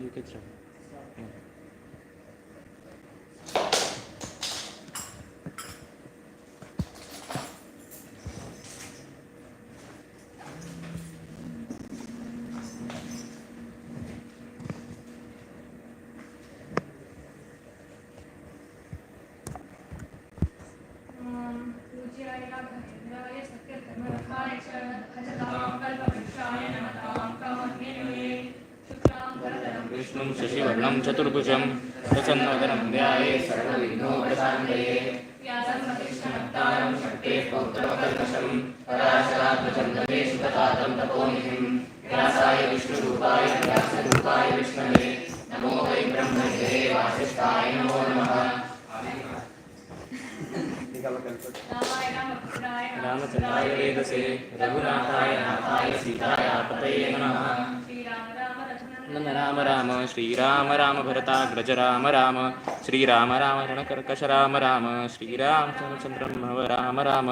You can start. शशिवर्णं चतुर्भुजं प्रसन्नवदनं ध्यायेत् सर्वविघ्नोपशान्तये व्यासं वसिष्ठनप्तारं शक्तेः पौत्रमकल्मषं पराशरात्मजं वन्दे सुखदातं तपोनिधिं व्यासाय विष्णुरूपाय व्यासरूपाय विष्णवे नमो वै ब्रह्मनिधये वासिष्ठाय नमो नमः। रामचन्द्राय वेदसे रघुनाथाय नाथाय सीताय पतये नमः। राम राम श्रीराम राम भरताग्रज राम राम श्रीराम राम रणकर्कश राम राम श्रीरामचन्द्र भव राम राम।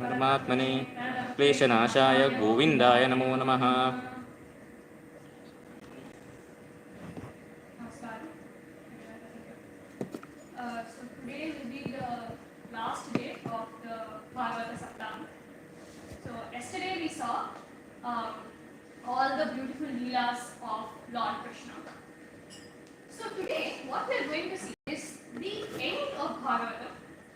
परमात्मने क्लेशनाशाय गोविन्दाय नमो नमः। Today will be the last day of the Bhagavata Saptaham. So yesterday we saw all the beautiful leelas of Lord Krishna. So today what we are going to see is the end of Bhagavatam,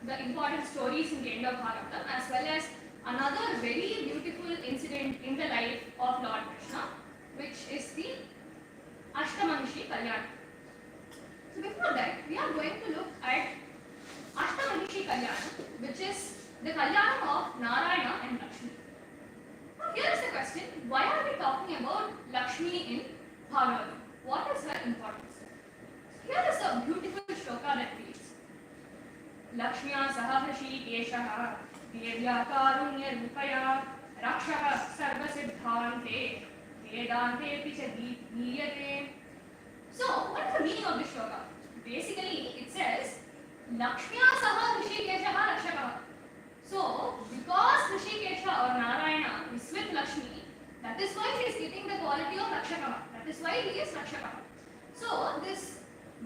the important stories in the end of Bhagavatam, as well as another very beautiful incident in the life of Lord Krishna, which is the Ashtamanishi Kalyanam. So before that, we are going to look at Ashtamanishi Kalyanam, which is the Kalyanam of Narayana and Lakshmi. Now here is the question, why are we talking about Lakshmi in Bhagavatam? What is her importance? Here is a beautiful shloka that reads, Lakshmiya saha Śrī Kṛṣṇa Devya karunya rupaya Rākṣasa Sarvasiddhante Vedante picha dīyate. So, what is the meaning of this shloka? Basically, it says, Lakshmiya saha Śrī Kṛṣṇa Rakṣaka. So, because Hrishikesha or Narayana is with Lakshmi, that is why he is getting the quality of Rakshaka. That is why he is Rakshaka. So, this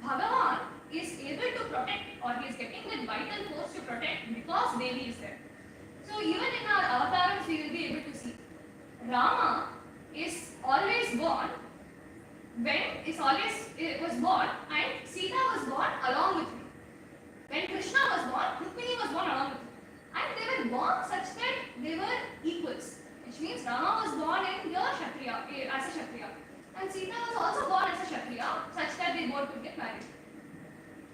Bhagavan is able to protect, or he is getting the vital force to protect because Devi is there. So, even in our avatars, we will be able to see Rama is always born was born and Sita was born along with him. When Krishna was born, Rukmiṇī was born along with him. And they were born such that they were equals, which means Rama was born in the Kshatriya, as a Kshatriya, and Sita was also born as a Kshatriya, such that they both could get married.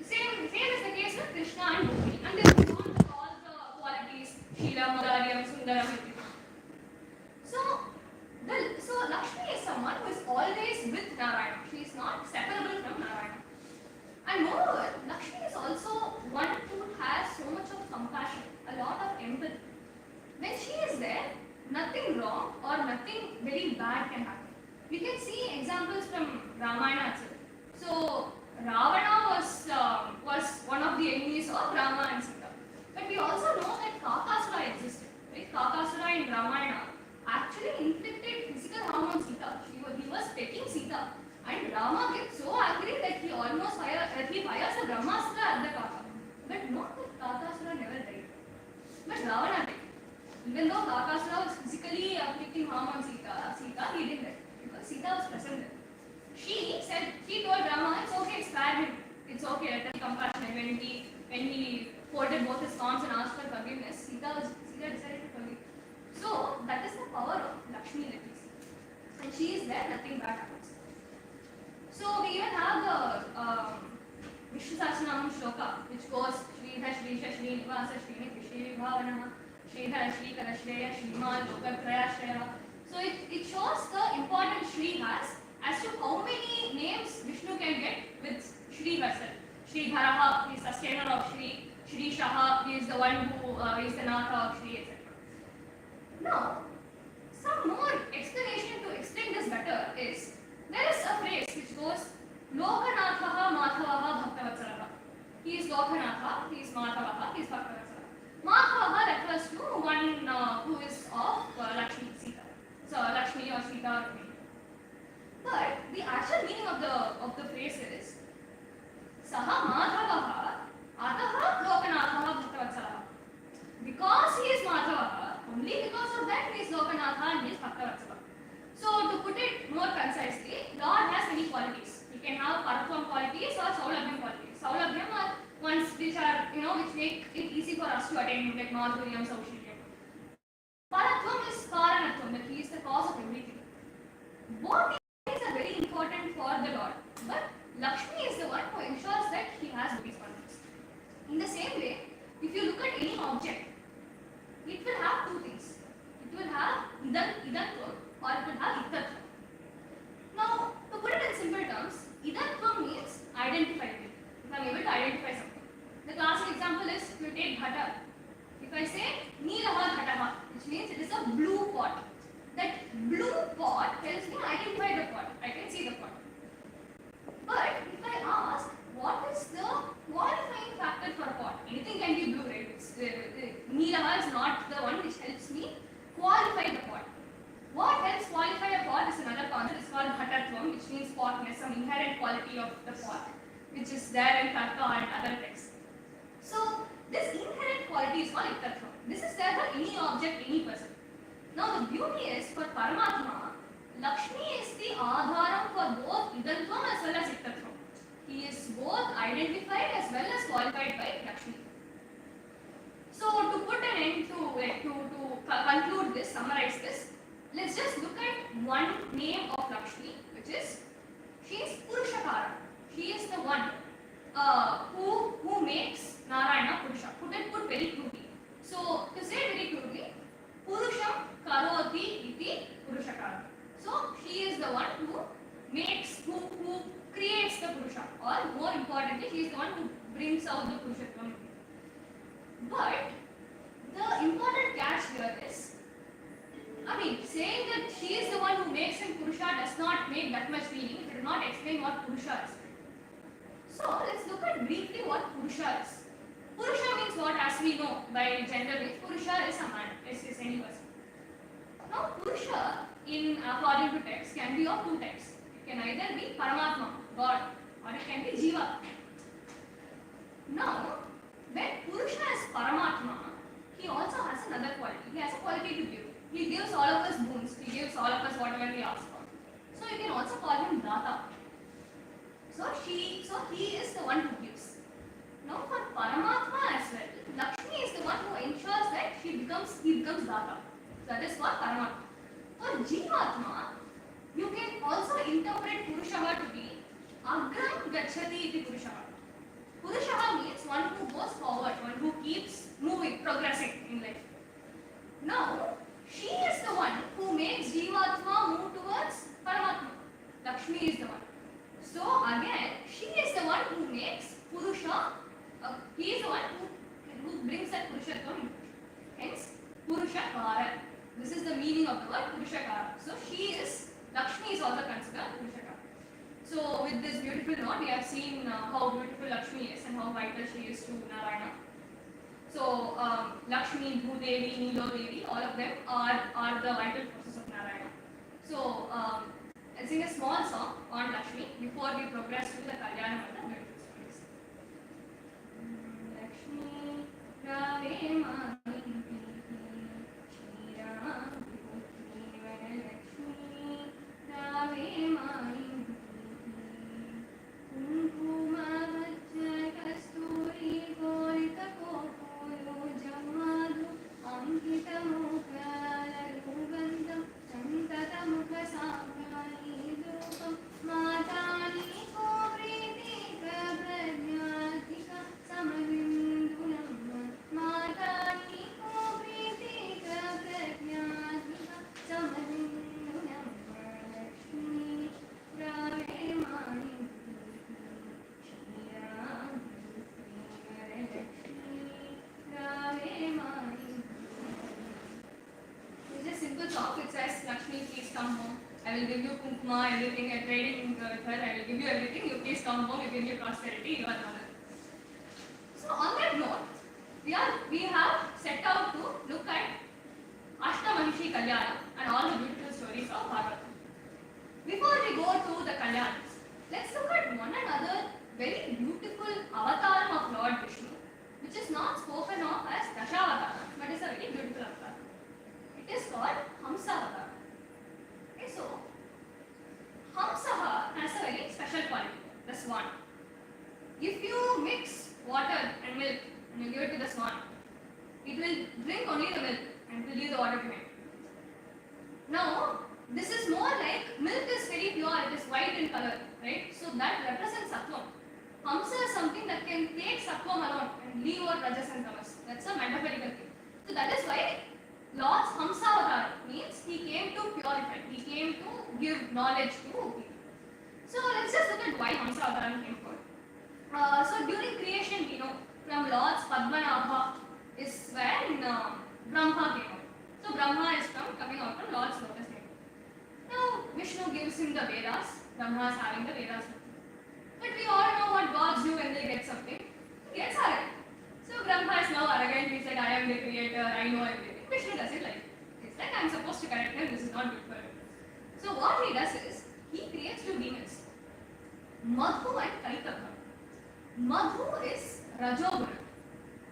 Same is the case with Krishna and Rukmiṇī, and they were born with all the qualities, Sheela, Madharyam, Sundaram, everything. So Lakshmi is someone who is always with Narayana. She is not separable from Narayana. And moreover, Lakshmi is also one who has so much of compassion, a lot of empathy. When she is there, nothing wrong or nothing very bad can happen. We can see examples from Ramayana itself. So Ravana was one of the enemies of Rama and Sita. But we also know that Kakasura existed. Right? Kakasura in Ramayana actually inflicted physical harm on Sita. He was taking Sita. And Rama gets so angry that he almost fires a Brahmastra at the Kaka. But not that Kakasura never died. But Ravana died. Even though Kakasura was physically inflicting harm on Sita, he didn't die. Because Sita was present there. She told Rama, it's okay, spare him. It's okay, let him be compassionate. When he folded both his palms and asked for forgiveness, Sita decided to forgive. So that is the power of Lakshmi that we see. And she is there, nothing bad happens. So we even have the Vishnu Sahasranamam shloka, which goes Śrīdha Śrīsha Śrīnivasa Śrīni Śrī Bhavana Śrīdha Śrī Kṛṣṇa Śrīmad Bhāgavatam. So it shows the importance Sree has as to how many names Vishnu can get with Sree herself. Sree Dharaha, he is sustainer of Sree. Sree Shaha, he is the one who is the Natha of Sree, etc. Now, some more explanation to explain this better is, there is a phrase which goes, Lokanathaha Madhavaha Bhaktavatsalaha. He is Lokanatha, he is Madhavaha, he is Bhaktavatsalaha. Madhavaha refers to one who is of Lakshmi, Sita. So Lakshmi or Sita or Rukmiṇī. Madhuryam, Saushilya. Paratvam is Karanatvam, that he is the cause of everything. Both these are very important for the Lord, but Lakshmi is the one who ensures that he has these qualities. In the same way, if you look at any object, it will have two things. It will have idantvam or it will have ittatvam. Now, to put it in simple terms, idantvam means identifiability. If I am able to identify something. The classic example is if you take ghata. If I say Neelaha ghataha, which means it is a blue pot. That blue pot helps me identify the pot. I can see the pot. But if I ask, what is the qualifying factor for a pot? Anything can be blue, right? Neelaha is not the one which helps me qualify the pot. What helps qualify a pot is another concept. It's called ghatatvam, which means potness, some inherent quality of the pot, which is there in Tarka and other texts. So this inherent quality is called ittatvam. This is there for any object, any person. Now the beauty is for Paramatma, Lakshmi is the adharam for both idantvam as well as ittatvam. He is both identified as well as qualified by Lakshmi. So to put an end to conclude this, summarize this, let's just look at one name of Lakshmi, which is, she is Purushakara. She is the one who makes Narayana Purusha. Put very crudely. So to say very crudely, Purusham Karoti iti Purushakara. So she is the one who makes, who creates the Purusha, or more importantly, she is the one who brings out the Purushatvam. But the important catch here is, saying that she is the one who makes him Purusha does not make that much meaning. It does not explain what Purusha is. So let's look at briefly what Purusha is. Purusha means what, as we know by gender means Purusha is a man, is any person. Now Purusha in according to text can be of two types. It can either be Paramatma, God, or it can be Jiva. Now when Purusha is Paramatma, he also has another quality. He has a quality to give. He gives all of us boons. He gives all of us whatever we ask for. So you can also call him Data. So he is the one who gives. Now for Paramatma as well, Lakshmi is the one who ensures that he becomes Data. So that is for Paramatma. For Jivatma, you can also interpret Purushaha to be Agram Gacchati iti Purushaha. Purushaha means one who goes forward, one who keeps moving, progressing in life. Now, she is the one who makes Jivatma move towards Paramatma. Lakshmi is the one. So again, she is the one who makes Purusha, he is the one who brings that Purushatvam. Hence, Purushakara. This is the meaning of the word Purushakara. So Lakshmi is also considered Purushakara. So with this beautiful note, we have seen how beautiful Lakshmi is and how vital she is to Narayana. So Lakshmi, Bhudevi, Nilo Devi, all of them are the vital forces of Narayana. So I'll sing a small song on Lakshmi before we progress to the Kalyanam and the beautiful stories. Lakshmi Rave Mani Shri Ram Lakshmi Rave Mani Kumkuma Vajja Kasturi Golita Kokoyo Jamadu Ankita Mukha Lugandam Chantata Mukha Sankani Dupam Matani Kopritika Prajnatika Samadindunam Matani Kopritika Prajnatika Samadindunam Lakshmi Rave Mani Shri Ram Lakshmi Rave Mani. It's a simple song which says, Lakshmi, please come home. I will give you kumkuma, everything, I'm trading with her, I will give you everything, you please come home, you give me prosperity, you are mother. So on that note, we have set out to look at Ashtamahishi Kalyanam and all the beautiful stories of Bhagavatam. Before we go to the Kalyanams, let's look at one another very beautiful avataram of Lord Vishnu, which is not spoken of as Dashavataram, but is a very beautiful avatar. It is called Hamsavatar. Okay, so Hamsaha has a very special quality, the swan. If you mix water and milk and you give it to the swan, it will that represents Sattvam. Hamsa is something that can take Sattvam alone and leave out Rajas and Tamas. That's a metaphorical thing. So that is why Lord's Hamsa means he came to purify, he came to give knowledge to people. So let's just look at why Hamsa came forth. So during creation, we know from Lord's Padmanabha is when Brahma came out. So Brahma is coming out from Lord's lotus name. Now Vishnu gives him the Vedas. Brahma is having the Vedas. But we all know what gods do when they get something. He gets arrogant. So Brahma is now arrogant. He said, I am the creator, I know everything. Vishnu does it like, it's like I'm supposed to correct him, this is not good for him. So what he does is, he creates two demons, Madhu and Kaliyuga. Madhu is Rajoguna,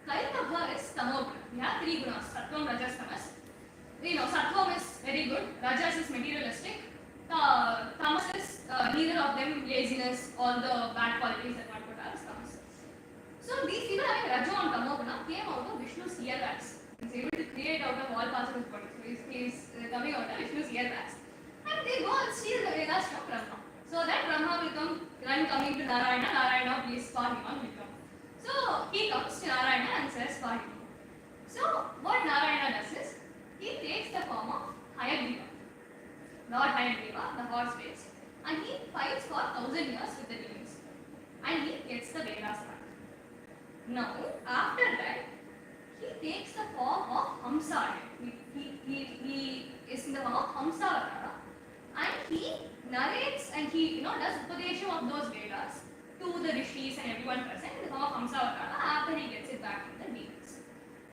Kaliyuga is Tamoguna. We have three gunas, Sattvam, Rajas, Tamas. We know Sattvam is very good, Rajas is materialistic, Tamas is neither of them laziness, all the bad qualities that one could have is Tamas. So these people having Rajo and Tamoguna came out of Vishnu's earwax. He's able to create out of all parts of his body. So he's coming out of Vishnu's earwax. And they go and steal the Vedas from Brahma. So that Brahma will come, run coming to Narayana, Narayana please spar him on Vikram. So he comes to Narayana and says spar him. So what Narayana does is, he takes the form of Hayagriva, Lord Hayagriva, the horse race, and he fights for 1,000 years with the demons. And he gets the Vedas back. Now, after that, he takes the form of Hamsa. He is in the form of Hamsa and he narrates and he does upadesham of those Vedas to the rishis and everyone present in the form of Hamsa after he gets it back from the demons.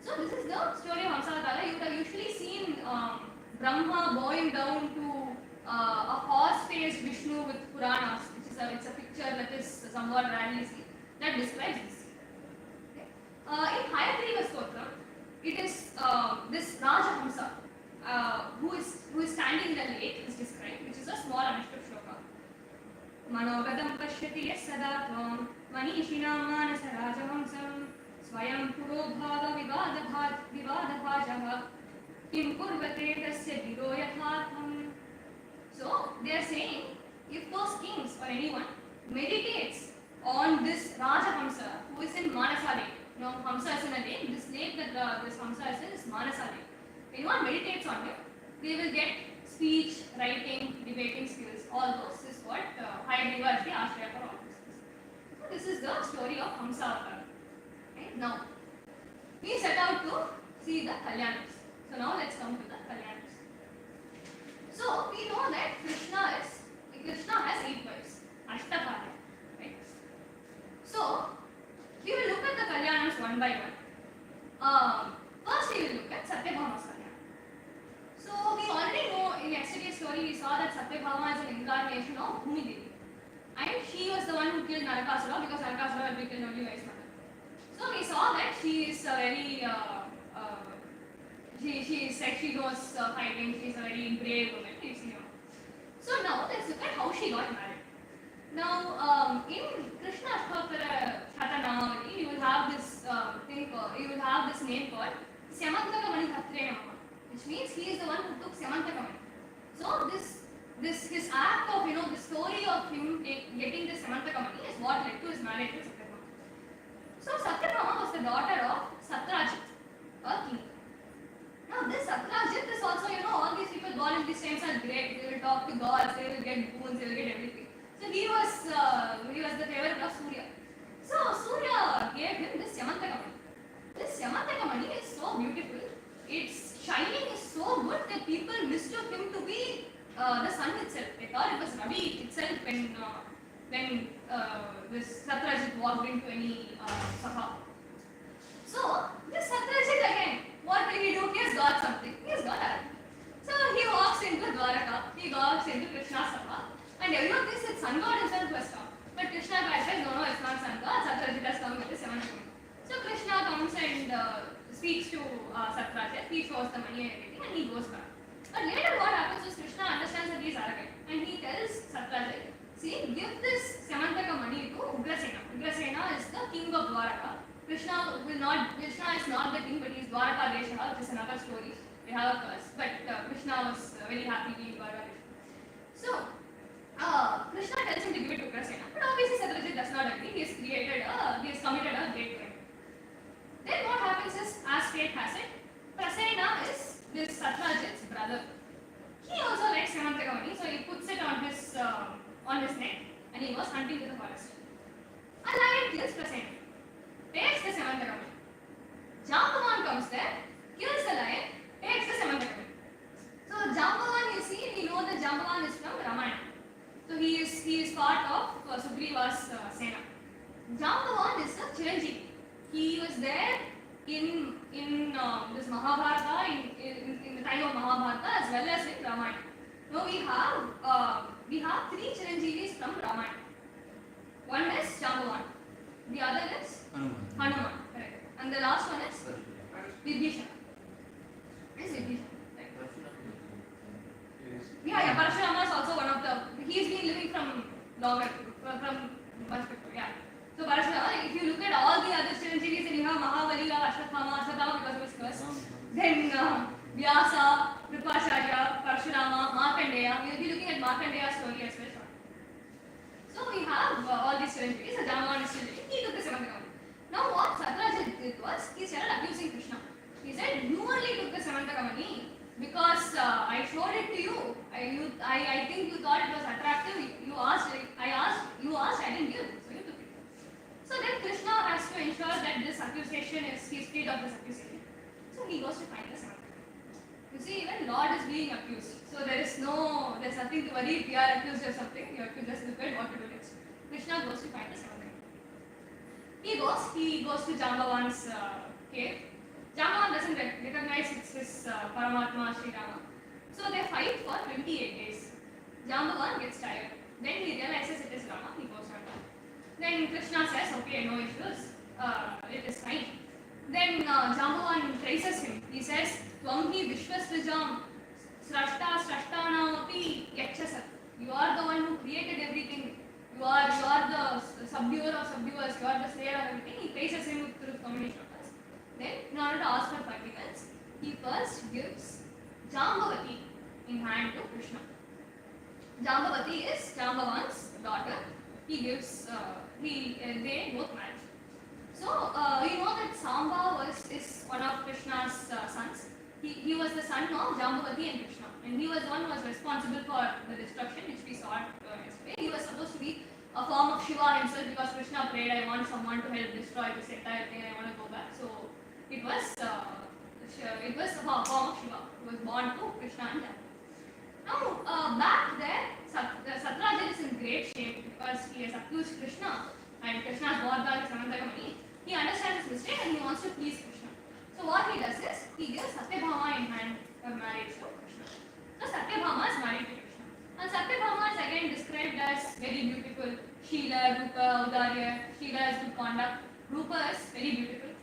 So this is the story of Hamsa. You would have usually seen Brahma bowing down to a horse-faced Vishnu with Puranas, which is it's a picture that is somewhat rarely seen, that describes this. In Hayagriva Stotra, it is this Rajahamsa who is standing in the lake is described, which is a small Anushtup shloka. Manogadam pashyati yasada tvam manishina manasa rajahamsam swayam purobhava vivadabhajaha kim kurvate tasya vido yathatham. So they are saying, if those kings or anyone meditates on this Rajahamsa who is in Manasa lake, Hamsa is in a lake, this lake that this Hamsa is in is Manasa lake. If anyone meditates on it, they will get speech, writing, debating skills. All those is what Hayagriva is the Ashraya for all these things. So this is the story of Hamsa. Okay? Now, we set out to see the Kalyanams. So now let's come to the Kalyanams. So we know that Krishna has 8 wives, Ashtakarya, right? So we will look at the Kalyanams one by one. First we will look at Satyabhama's Kalyanam. So we already know in yesterday's story we saw that Satyabhama is an incarnation of Bhumi Devi. And she was the one who killed Narakasura because Narakasura had been killed only by his mother. So we saw that she is a very she knows fighting, she is a very brave woman. So now let's look at how she got married. Now in Krishna Ashtavatara you will have this you will have this name called Syamantaka Mani Bhatrena Mama, which means he is the one who took Syamantaka Mani. So this his act of the story of him getting this Syamantaka Mani is what led to his marriage with Satyabhama. So Satyabhama was the daughter of Satrajit, a king. Now this Satrajit is also, all these people born in these times are great. They will talk to gods, they will get boons, they will get everything. So he was the favorite of Surya. So Surya gave him this Syamantaka Mani. This Syamantaka Mani is so beautiful. Its shining is so good that people mistook him to be the sun itself. They thought it was Ravi itself when this Satrajit walked into any sabha. So this Satrajit again, what will he do? He has got something. He has got it. So he walks into Dvārakā. He walks into Krishna's sabha. And everyone thinks it's sun god himself who has come. But Krishna says, no, it's not sun god. Satrajit has come with the 7 money. So Krishna comes and speaks to Satrajit. He shows the money and everything and he goes back. But later what happens is Krishna understands that he is arrogant. And he tells Satrajit, see, give this Syamantaka Mani to Ugrasena. Ugrasena is the king of Dvārakā. Krishna is not the king, but he is Dvārakā Desha, which is another story. We have a curse. But Krishna was very happy being Dvārakā Desha. So Krishna tells him to give it to Ugrasena. But on his neck, and he was hunting to the forest. A lion kills Prasenna, takes the Samantakam. Jambavan comes there, kills the lion, takes the Samantakam. So Jambavan, you see, we know that Jambavan is from Ramayana. So he is part of Sugriva's Sena. Jambavan is a Chiranjeevi. He was there in this Mahabharata, in the time of Mahabharata as well as in Ramayana. Now we have three Chiranjeevis from Ramayana. One is Jambavan, the other is Hanuman, correct. And the last one is Vibhishana. Is Vibhishana, right? Yeah, Parashurama is also one of the. He's been living from longer, from much before, yeah. So Parashurama, if you look at all the other Chiranjeevis, then you have Mahabali, Ashwatthama because he was cursed. Then Vyasa, Kripacharya, Parashurama, Mārkaṇḍeya. We will be looking at Mārkaṇḍeya's story as well. So we have all these Chiranjeevis. So Jambavan is Chiranjeevi. He took the Samantakam. Now what Satyajit did was, he started abusing Krishna. He said, you only took the Samantakamani because I showed it to you. I think you thought it was attractive. You asked, I didn't give. So you took it. So then Krishna has to ensure that this accusation he's freed of this accusation. So he goes to find the Samantakam. You see, even Lord is being accused. So there's nothing to worry if you are accused of something. You have to just look at what to do next. Krishna goes to find the Samantakam. He goes to Jambavan's cave. Jambavan doesn't recognize it's his Paramatma Sri Rama. So they fight for 28 days. Jambavan gets tired. Then he realizes it is Rama. He goes on. Then Krishna says, okay, no issues. It is fine. Then Jambavan praises him. He says, Tvam hi Vishwasrijam Srashta Srashtanamapi Yakshasat. You are the one who created everything. You are the subduer of subduers. You are the slayer of everything. He praises him through combination of us. Then, in order to ask for forgiveness, he first gives Jambavati in hand to Krishna. Jambavati is Jambavan's daughter. He gives, they both marry. So, we know that Samba is one of Krishna's sons. He was the son of Jambavati and Krishna. And he was the one who was responsible for the destruction, which we saw yesterday. He was supposed to be a form of Shiva himself because Krishna prayed, I want someone to help destroy this entire thing, I want to go back. So, it was a form of Shiva who was born to Krishna and Jambavati. Now, back there, Satyajit is in great shape because he has accused Krishna and Krishna's Vata Samantakamani. He understands his mistake and he wants to please Krishna. So what he does is, he gives Satyabhama in hand of marriage to Krishna. So Satyabhama is married to Krishna. And Satyabhama is again described as very beautiful. Sheela, Rupa, Audarya. Sheela is good conduct. Rupa is very beautiful.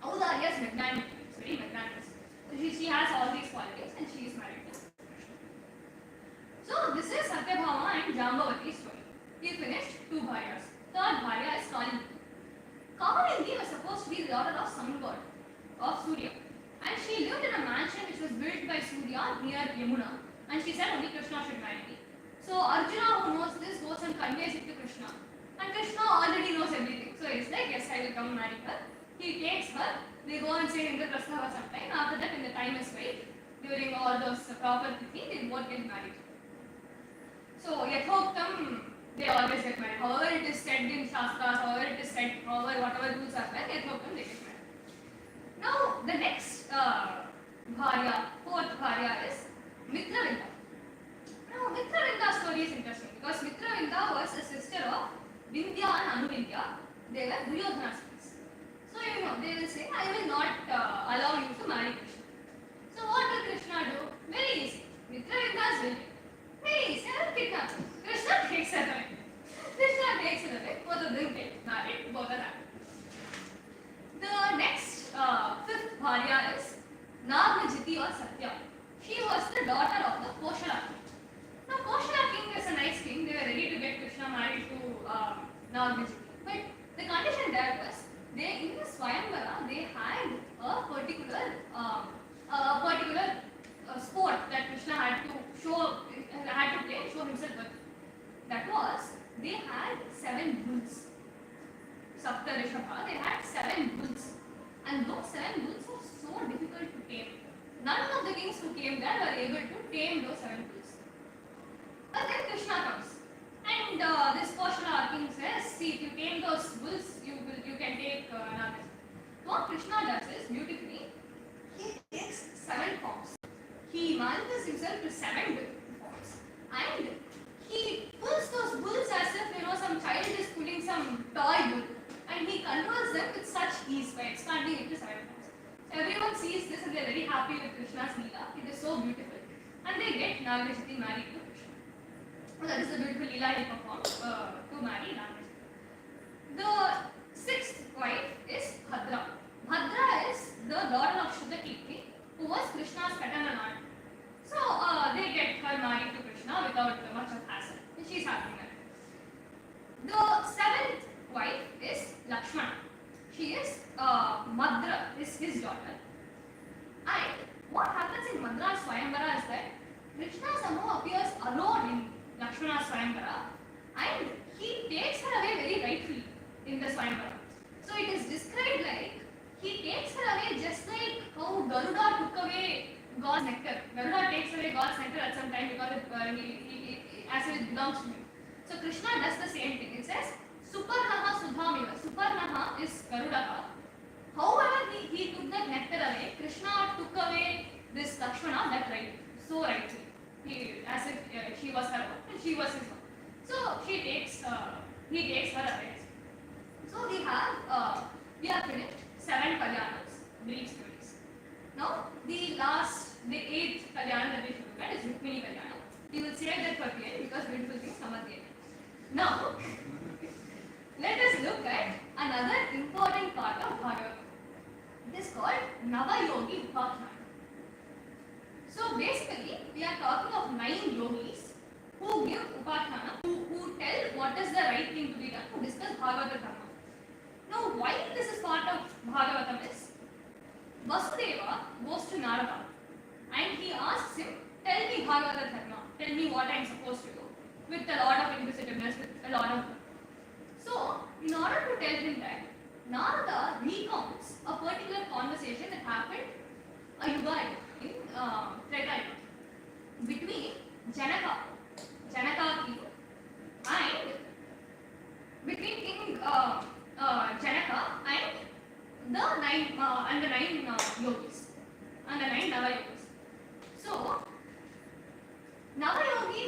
Audarya is magnanimous. It's very magnanimous. So she has all these qualities and she is married to Krishna. So this is Satyabhama and Jambavati's story. We finished two bharyas. Third bharya is Kaliyuga. Kaliyuga was supposed to be the daughter of sun god, of Surya. And she lived in a mansion which was built by Surya near Yamuna. And she said only Krishna should marry me. So Arjuna, who knows this, goes and conveys it to Krishna. And Krishna already knows everything. So he's like, yes, I will come marry her. He takes her. They go and say Indra Prasthava sometime. After that, when the time is right, during all those proper tithi, they both get married. So Yathoktam, they always get married. However it is said in Shastras, however it is said, however whatever rules are there, Yathoktam they get married. Now the next bharya, fourth bharya is Mitravinda. Now Mitravinda's story is interesting because Mitravinda was a sister of Vindhya and Anuvindhya. They were Duryodhana's sons. So you know, they will say, I will not allow you to marry Krishna. So what will Krishna do? Very easy. Mitravinda is willing. Very easy. Krishna takes her away. Krishna takes her away. Both of them get married. Both are happy. The next fifth bharya is Nagajiti or Satya. She was the daughter of the Koshala king. Now Koshala king is a nice king. They were ready to get Krishna married to Nagajiti. But the condition there was, in the Swayamvara, they had a particular sport that Krishna had to play and show himself with. That was, they had 7 bulls. Saptaham, they had 7 bulls. And those 7 bulls were so difficult to tame. None of the kings who came there were able to tame those 7 bulls. But then Krishna comes. And this Koshana king says, see, if you tame those bulls, you can take another. What Krishna does is, beautifully, he takes 7 forms. He manifests himself to 7 different forms. And he pulls those bulls as if, some child is pulling some toy bull. And he controls them with such ease by expanding it to 7 forms. So everyone sees this and they are very happy with Krishna's Leela. It is so beautiful. And they get Nagarjati married to Krishna. So that is the beautiful Leela he performed to marry Nagarjati. The 6th wife is Bhadra. Bhadra is the daughter of Shuddha-Kirti, who was Krishna's paternal aunt. So they get her married to Krishna without much of hassle. And she is happy married. The 7th wife is Lakshmana. She is Madra, is his daughter. And what happens in Madra's Swayamvara is that Krishna somehow appears alone in Lakshmana's Swayamvara and he takes her away very rightfully in the Swayamvara. So it is described like he takes her away just like how Garuda took away God's nectar. Garuda takes away God's nectar at some time because as if it belongs to him. So Krishna does the same thing. It says, Suparnaha Sudhamiva. Suparnaha is Garuda. However, he took that nectar away. Krishna took away this Lakshmana that right. So rightly. As if she was her own and she was his own. So he takes her away. So we have finished 7 Kalyanas, brief stories. Now the 8th Kalyana that we should look at is Rukmiṇī Kalyana. We will save that for the end because beautiful things come at the end. Now let us look at another important part of Bhagavatam. It is called Navayogi Upakhyan. So basically, we are talking of 9 yogis who give Upakhyana, who tell what is the right thing to be done, to discuss Bhagavata Dharma. Now, why this is part of Bhagavatam is, Vasudeva goes to Narada and he asks him, tell me Bhagavata Dharma, tell me what I am supposed to do, with a lot of inquisitiveness, with a lot of. So, in order to tell him that, Narada recounts a particular conversation that happened a yuga in Treta Yuga between Janaka king and between King Janaka and the 9 yogis and the 9 Navayogis. So Navayogi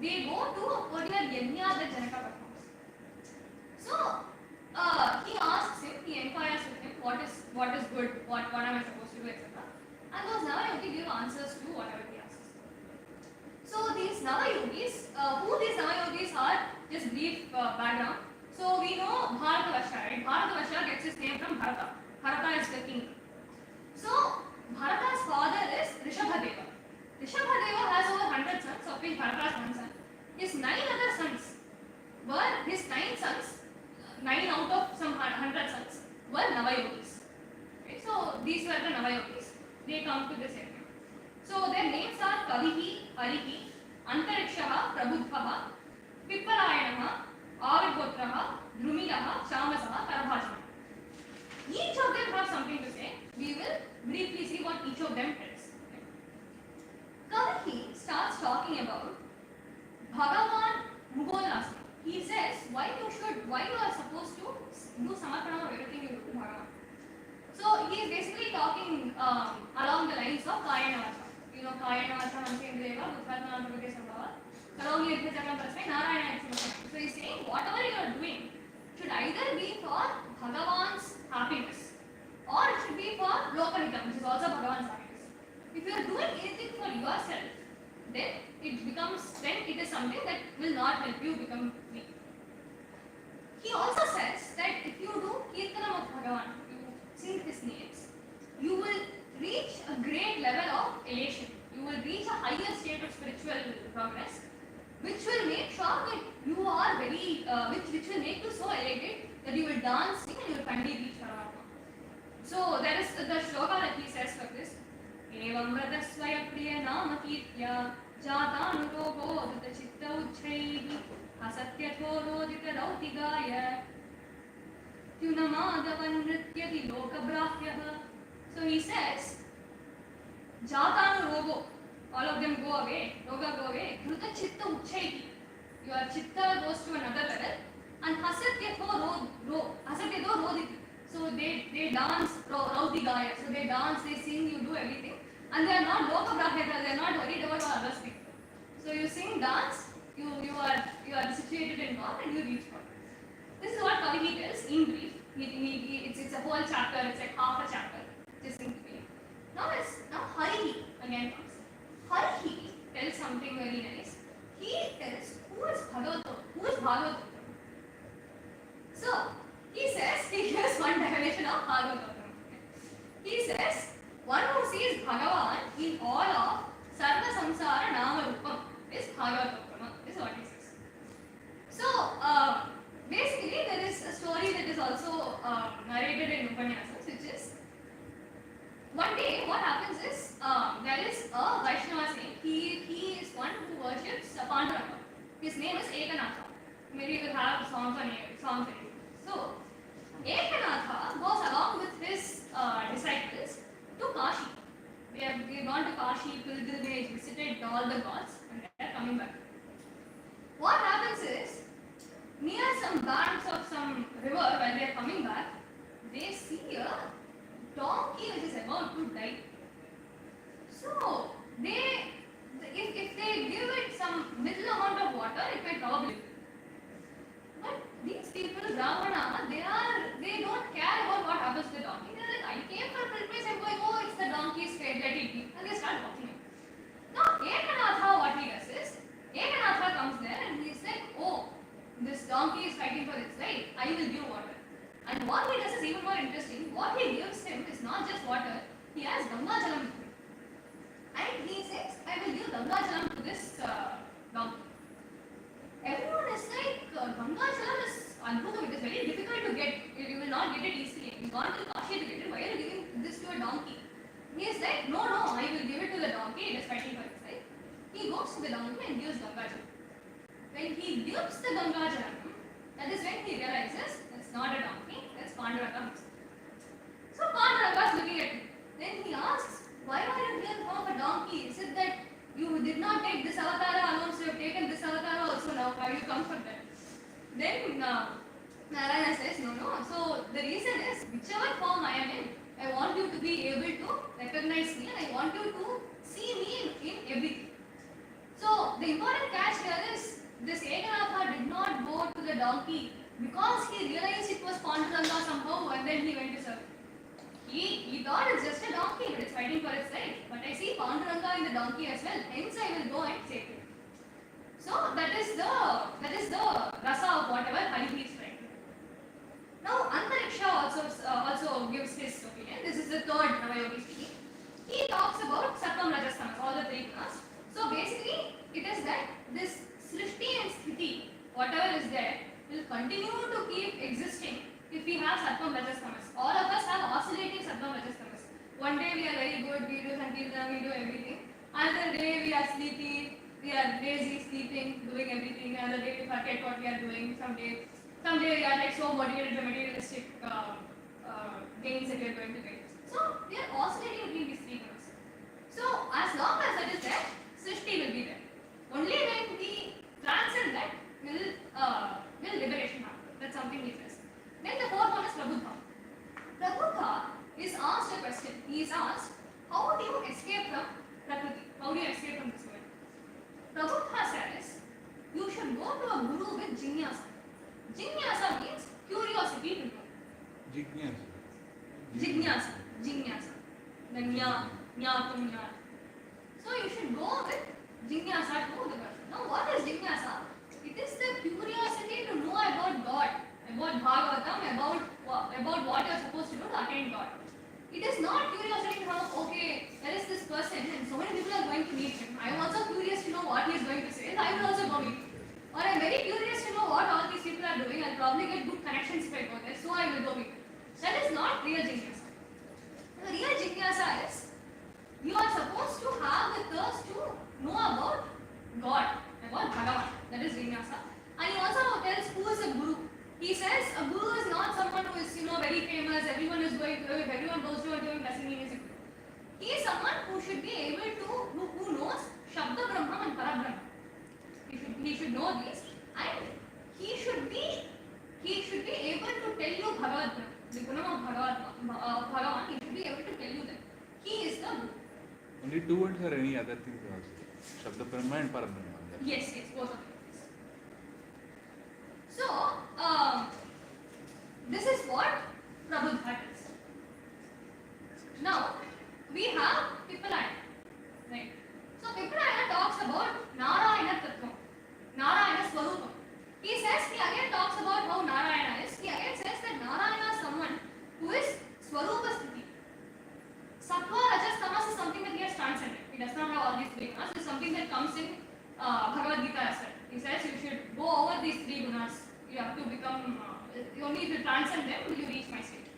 they go to a particular yajna that Janaka performs. So he asks him, he inquires with him what is good, what am I supposed to do, etc. And those Navayogi give answers to whatever he asks. So these Navayogis, who these Navayogis are, just brief background. So we know Bharatavarsha, right? Bharatavarsha gets its name from Bharata. Bharata is the king. So Bharata's father is Rishabhadeva. Rishabhadeva has over 100 sons, of which Bharata is one son. His 9 other sons were, his 9 sons, 9 out of some 100 sons were Navayogis. Okay? So these were the Navayogis. They come to this area. So their names are Kavihi, Harihi, Antarikshaha, Prabudhaha, Pipparayanaha, Avirgotraha, Drumidaha, Chamasaha, Karabhashana. Each of them have something to say. We will briefly see what each of them tells. Kavihi starts talking about Bhagavan Mugolasana. He says why you are supposed to do samarpana of everything you do to Bhagavan. So he is basically talking along the lines of Kayana Vacha. You know, Kayana Vacha Hamsendreva, Bhutatma Anupake Sambhava, Karoni Yajna Chakram Prasme, Narayana Yajna. So he is saying whatever you are doing should either be for Bhagavan's happiness or it should be for Lokahitam, which is also Bhagavan's happiness. If you are doing anything for yourself, then it is something that will not help you become me. He also says that if you do Kirtanam of Bhagavan, you sing his names, you will reach a great level of elation. You will reach a higher state of spiritual progress, which will make sure that you are very, which will make you so elated that you will dance, sing, and you will finally reach Paramatma. So there is the shloka that he says for this. Evam Radasvaya Priya Nama Kirtya Jatanurogo Dutta Chitta Uchchaihi Asatyatho Rodita Rautigaya Tyunamadavan Nrityati Loka Brahyaha. So he says, Jatanu Rogo, all of them go away, Roga go away, Dutta Chitta Uchchaihi. your chitta goes to another level, and hasatyato roditi. So they dance raudigaya. So they dance, they sing, you do everything, and they are not lokabraheta. They are not worried about what others think. So you sing, dance, you are situated in God, and you reach God. This is what Kaliyuga tells in brief. It's a whole chapter. It's like half a chapter. Just in between. Now Hari again comes. Hari tells something very nice. He tells who is Bhagavata. So he says, he gives one definition of Bhagavata. He says, one who sees Bhagavan in all of Sarva Samsara Nama Rupam is Bhagavata. This is what he says. So basically there is a story that is also narrated in Upanyasas, which is one day what happens is there is a Vaishnava saint. He is one who worships Panduranga. His name is Ekanatha. Maybe you will have songs on it. So Ekanatha goes along with his disciples to Kashi. They have gone to Kashi, pilgrimage, visited all the gods, and they are coming back. What happens is, near some banks of some river, when they are coming back, they see a donkey which is about to die. So if they give it some little amount of water, it may probably. But these people, Ravana, they don't care about what happens to the donkey. They're like, I came for pilgrimage, I'm going, oh, it's the donkey's fate, let it be. And they start walking it. Now, Ekanatha, what he does is, Ekanatha comes there and he's like, oh, this donkey is fighting for its life, I will give water. And what he does is even more interesting. What he gives him is not just water, he has Ganga Jalam. And he says, I will give Ganga Jalam to this donkey. Everyone is like, Ganga Jalam is unproven, it is very difficult to get, you will not get it easily. You want to Kashi to get it, why are you giving this to a donkey? He is like, no, I will give it to the donkey, it is fighting for its life. He goes to the donkey and gives Ganga Jalam. When he gives the Ganga Jalam, that is when he realizes it's not a donkey, it's Panduranga. So Panduranga is looking at him. Then he asks, why are you here for a donkey? Is it that you did not take this avatara alone, so you have taken this avatara also now? Have you come for that? Then Narayana says, no. So the reason is, whichever form I am in, I want you to be able to recognize me and I want you to see me in everything. So the important catch here is, this Ekanatha did not go to the donkey because he realized it was Panduranga somehow and then he went to serve. He thought it's just a donkey, but it's fighting for its life. But I see Panduranga in the donkey as well, hence I will go and save it. So that is the rasa of whatever Hari is trying to do. Now Antariksha also gives his opinion. This is the third Navayogi speaking. He talks about Sattvam, Rajas, Tamas, all the three gunas. So basically, it is that this Srishti and Sthiti, whatever is there, will continue to keep existing if we have Sattvam, Rajas, Tamas. All of us have oscillating Sattvam, Rajas, Tamas. One day we are very good, we do Sankirtana, we do everything. Another day we are sleepy, we are lazy, sleeping, doing everything. Another day we forget what we are doing. Someday we are like so motivated by materialistic gains that we are going to get. So we are oscillating between these three gunas. So as long as that is there, Srishti will be there. Only when we transcend that will liberation happen. That's something he says. Then the fourth one is Prabhuddha. Prabhuddha is asked a question. He is asked, how do you escape from Prakriti? How do you escape from this world? Prabhuddha says, you should go to a guru with jignasa. Jignasa means curiosity to know. Jignasa. The jnatum. So you should go with jignasa to the person. Now what is jignasa? It is the curiosity to know about God, about Bhagavatam, about what you are supposed to do to attain God. It is not curiosity to know, okay, there is this person and so many people are going to meet him. I am also curious to know what he is going to say, I will also go meet him. Or I am very curious to know what all these people are doing, I will probably get good connections if I go there, so I will go meet him. That is not real jignasa. The real jignasa is, you are supposed to have the thirst to know about God, about Bhagavan. That is jignasa. And he also tells who is a guru. He says a guru is not someone who is very famous, everyone is going to, if everyone goes to him doesn't mean he is a guru. He is someone who should be able to, who knows Shabda Brahma and Parabrahma. He should know these. and he should be able to tell you Bhagavata, the Gunam of Bhagavan, he should be able to tell you that he is the Guru. Only two words or any other things also? Shabda Brahma and Parabrahma. Yes, both of them. So, this is what Prabhupada is. Now, we have Pipalaya, right? So, Pipalaya talks about Narayana Tattva, Narayana Swarupam. He again talks about how Narayana is. He again says that Narayana is someone who is Swarupa Sthiti. Sattva, Rajas, Tamas is something that he has transcended. He does not have all these three gunas. It is something that comes in Bhagavad Gita as well. He says you should go over these three gunas. You have to become, only if you transcend them will you reach my state.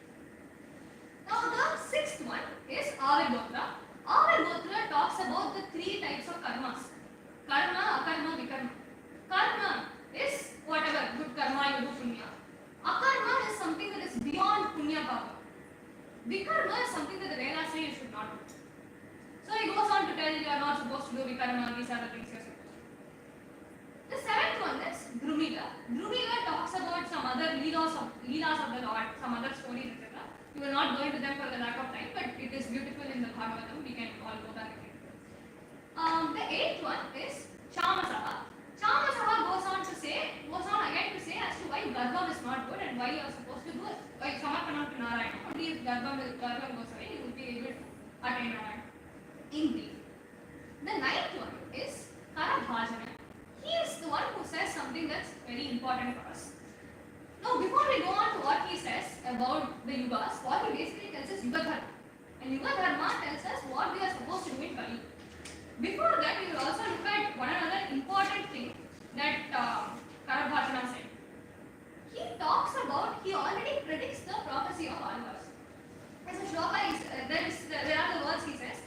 Now the sixth one is Avirgotra. Avirgotra talks about the three types of karmas. Karma, akarma, vikarma. Karma is whatever good karma you do, punya. Akarma is something that is beyond punya power. Vikarma is something that the Vedas say you should not do. So he goes on to tell you are not supposed to do vikarma, these are the things you are supposed to do. The seventh one is Drumila. Drumila talks about some other leelas of the Lord, some other stories, etc. We will not go into them for the lack of time, but it is beautiful in the Bhagavatam. We can all go back again. The eighth one is Chamasaha. Chamasaha goes on again to say as to why Garbham is not good and why you are supposed to do it. Like Samarpanam to Narayana. Only if Garbham goes away, you will be able to attain Narayana. In brief. The ninth one is Karabhajana. He is the one who says something that's very important for us. Now, before we go on to what he says about the yugas, what he basically tells us Yuga Dharma. And Yuga Dharma tells us what we are supposed to do in Kali. Before that, we will also look at one another important thing that Karabhajana said. He already predicts the prophecy of Alvas. As a shloka, there are the words he says,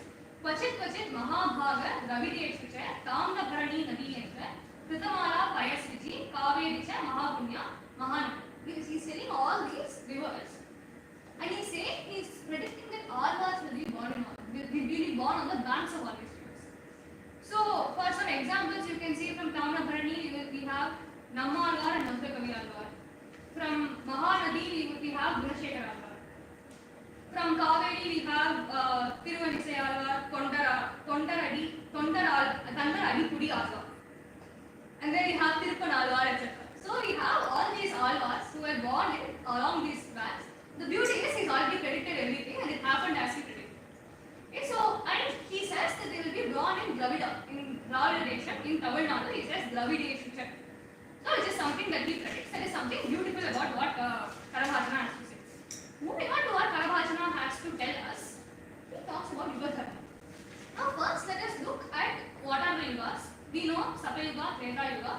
Kvachit Kvachit Mahabhaga Dravideshucha Tamna Bharani Nadiyendra Kritamala Phalaśruti Kavericha Mahapunya Mahanam. Because he's telling all these rivers. And he's predicting that Alvas will be born on the banks of all these rivers. So, for some examples, you can see from Tamna Bharani, we have Nammalvar and Namdakavi Alvar. From Mahanadi, we have Gunashekar Alvar. From Kaveri, we have Thiruvanisai Alvar, Tondaradi Pudi Alvar. And then we have Tiruppan Alvar, etc. So we have all these Alvars who were born along these tracks. The beauty is he's already predicted everything and it happened as he predicted. Okay, so, and he says that they will be born in Dravida, in Dravida nation, in Tamil Nadu, he says Dravideshu. So it is something that he predicts. That is something beautiful about what Karabhajana has to say. Moving on to what Karabhajana has to tell us, he talks about Yuga Dharma. Now first let us look at what are the yugas. We know Saptayuga, Treta Yuga,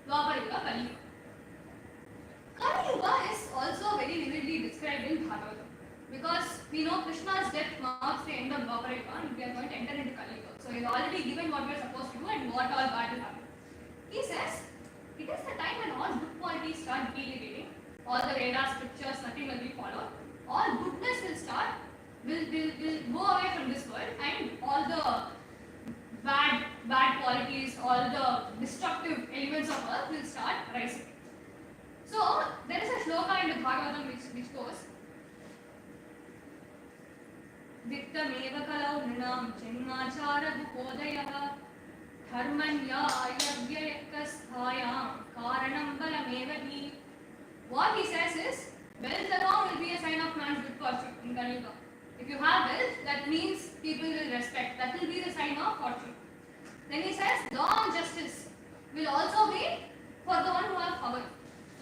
Dvapara Yuga, Kaliyuga. Kaliyuga is also very vividly described in Bhagavatam. Because we know Krishna's death marks the end of Dvapara Yuga and we are going to enter into Kaliyuga. So he has already given what we are supposed to do and what all bad will happen. He says, it is the time when all good qualities start deteriorating, all the Vedas, scriptures, nothing will be followed, all goodness will go away from this world and all the bad qualities, all the destructive elements of earth will start rising. So, there is a shloka in the Bhagavatam which goes, Vittameva kalau nrinam janmachara bhukodayah dharmanya ayavyayakkasthayam karanam balamevahi. What he says is, wealth alone will be a sign of man's good fortune in Kaliyuga. If you have wealth, that means people will respect. That will be the sign of fortune. Then he says, law and justice will also be for the one who has power,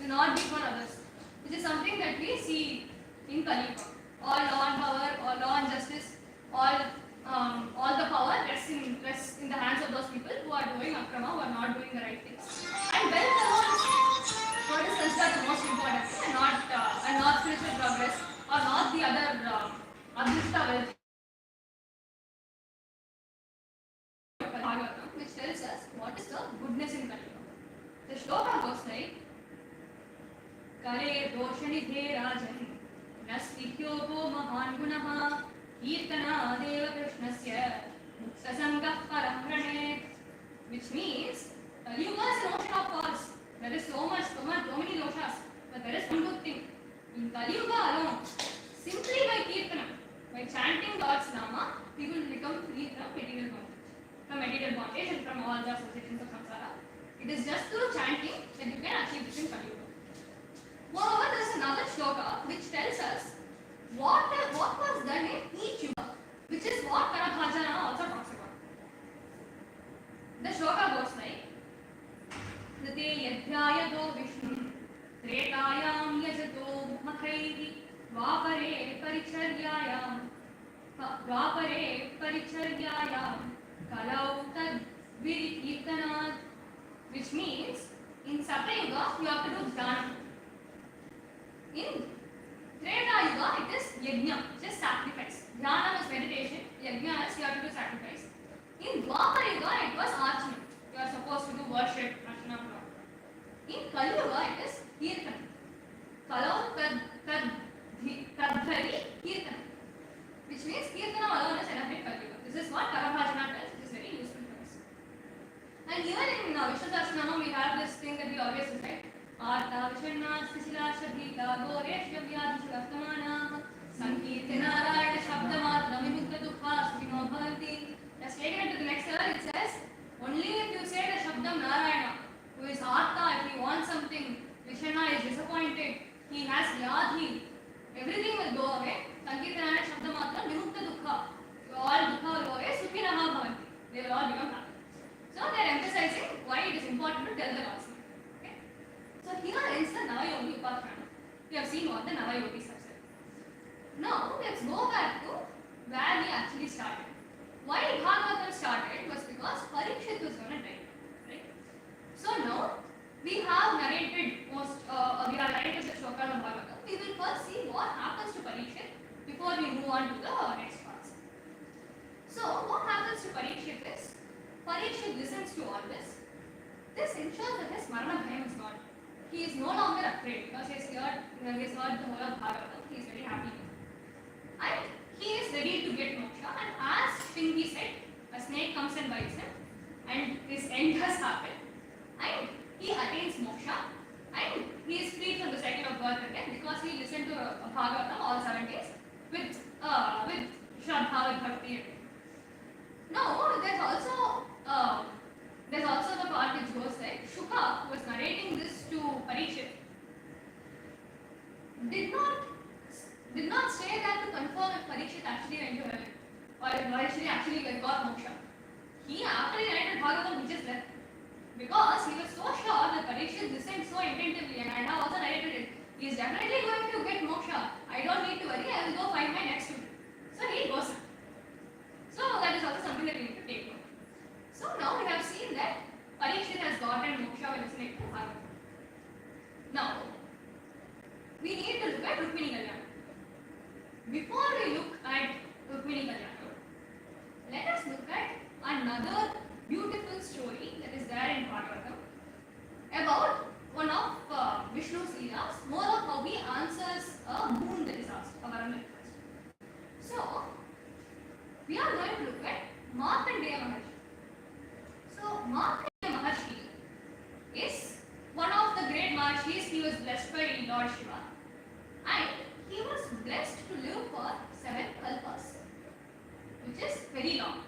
will not be for others. Which is something that we see in Kaliyuga. All law and power, all law and justice, all the power rests in the hands of those people who are doing akrama, who are not doing the right things. And wealth alone is what is considered the most important thing, and not spiritual progress, or not the other adhishta wealth. Bhagavatam, which tells us what is the goodness in Kaliyuga. The shloka goes like, Kale doshanidhe rajan nasvikyogo mahan gunaha kirtana deva krishnasya muksasangah parahrane. Which means, Kaliyuga is an ocean of faults. There is larger associations of samsara. It is just through chanting that you can achieve this in Kaliyuga. Moreover, there is another shloka which tells us what was done in each yuga, which is what Karabhajana also talks about. The shloka goes like, Nate yadhyayado Vishnu Tretayam yajato makhaihi Dvāpare paricharyayam Kalau tad virikirtanat, which means in Saptaham you have to do dhanam. In Treta Yuga it is yajna, which is sacrifice. Dhanam is meditation, yajna is you have to do sacrifice. In Dvāpara Yuga it was archana. You are supposed to do worship, archana, prayer. In Kaliyuga it is kirtan. Kalau kadhari kirtan, which means kirtanam alone is enough in Kaliyuga. This is what Karabhajana tells, which is very useful for us. And even in Vishnu Sahasranamam we have this thing that we always recite. Arta Vishwana Sisila Shabhita Goresh Vyadhi Shravtamana Sankirti Narayana Shabdamatra Vimukta Dukha Sukino Bhavanti. Let's take it to the next level. It says, only if you say the Shabdam Narayana, who is Arta, if he wants something, Vishwana is disappointed, he has Vyadhi, everything will go away. Sankirti Narayana Shabdamatra Vimukta Dukha. All Dukha will go away, Sukinaha Bhavanti. They will all become happy. So they are emphasizing why it is important to tell the Lord's name. Okay? So here ends the Navayogi Upakhana. We have seen what the Navayogis have said. Now let's go back to where we actually started. Why Bhagavatam started was because Parikshit was going to die. Right? So now we have narrated we have narrated the shlokas of Bhagavatam. We will first see what happens to Parikshit before we move on to the next parts. So what happens to Parikshit is, Parikshit listens to all this. This ensures that his Marana Bhayam is gone. He is no longer afraid because he has heard the whole of Bhagavatam. He is very happy. And he is ready to get moksha. And as Shringi said, a snake comes and bites him, and his end has happened. And he attains moksha. And he is freed from the cycle of birth and death because he listened to Bhagavatam all 7 days with Shraddha, with Bhakti. Now, there's also the part which goes like, Shukha, who was narrating this to Parikshit, did not say that to confirm if Parikshit actually went to heaven or if Varshini actually got moksha. He, after he narrated Bhagavatam, he just left. Because he was so sure that Parikshit listened so attentively, and I have also narrated it. He is definitely going to get moksha. I don't need to worry, I will go find my next student. So he goes. So that is also something that we need to take note. So now we have seen that Parikshit has gotten moksha by listening to Bhagavatam. Now, we need to look at Rukmiṇī Kalyanam. Before we look at Rukmiṇī Kalyanam, let us look at another beautiful story that is there in Bhagavatam about one of Vishnu's leelas, more of how he answers a boon that is asked, a varam request. So, we are going to look at Mārkaṇḍeya Maharshi. So, Mārkaṇḍeya Maharshi is one of the great Maharshis. He was blessed by Lord Shiva, and he was blessed to live for 7 kalpas, which is very long.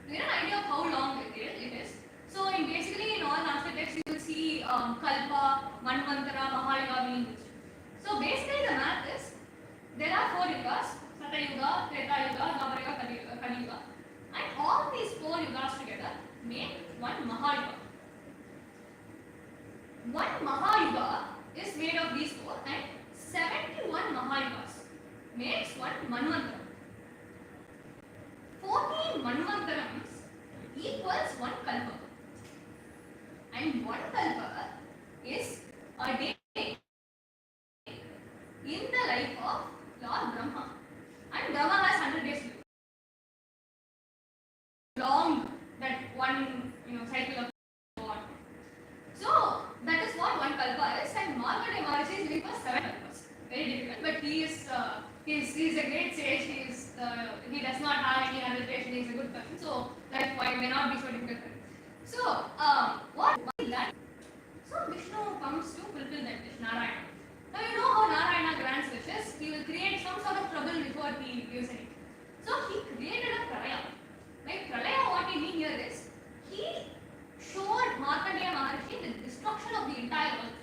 We have an idea of how long it is. So, basically in all Sanskrit texts, you will see kalpa, manvantara, mahayuga being used. So, basically the math is, there are 4 yugas, Satyuga, Treta Yuga, Dvārakā, Kaliyuga, and all these 4 yugas together make one mahayuga. One mahayuga is made of these 4, and 71 mahayugas makes one manvantara. 14 manvantarams equals 1 kalpa, and 1 kalpa is a day in the life of Lord Brahma, and Brahma has 100 days to live. Long that one cycle of on. So that is what 1 kalpa is, and Mārkaṇḍeya Maharshi is living for 7 kalpas. Very difficult, but he is a great sage. He does not have any hesitation. He is a good person, so that point may not be so difficult. So what is that? So Vishnu comes to fulfill that wish, Narayana. Now you know how Narayana grants wishes. He will create some sort of trouble before he gives it. So he created a pralaya. Like pralaya, what we mean here is he showed Mārkaṇḍeya Maharshi the destruction of the entire earth.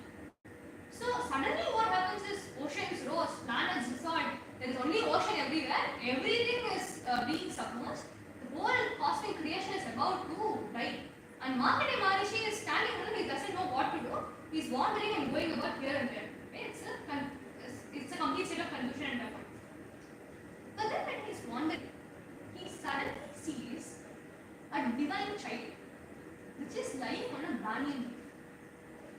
So suddenly what happens is oceans rose, planets dissolved, there is only ocean everywhere, everything is being submerged, the whole cosmic creation is about to die. And Mārkaṇḍeya Maharshi is standing alone, he doesn't know what to do, he is wandering and going about here and there. Okay? It's a complete state of confusion and doubt. But then when he is wandering, he suddenly sees a divine child which is lying on a banyan tree.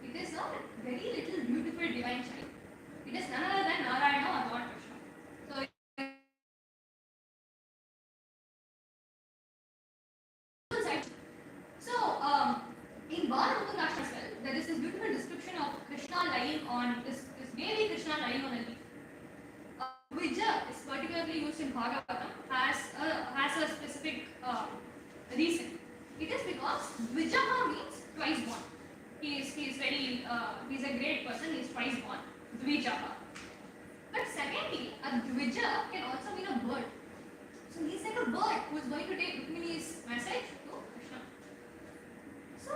It is a very little beautiful divine child. It is none other than Narayana or Lord Krishna. So, in Bhagavata as well, there is this beautiful description of Krishna lying on this baby Krishna lying on a leaf. Dvija is particularly used in Bhagavatam has a specific reason. It is because Dvija means twice born. He's a great person. He is twice born. Dvija. But secondly, a Dvija can also mean a bird. So he's like a bird who is going to take Rukmiṇī's message to Krishna. So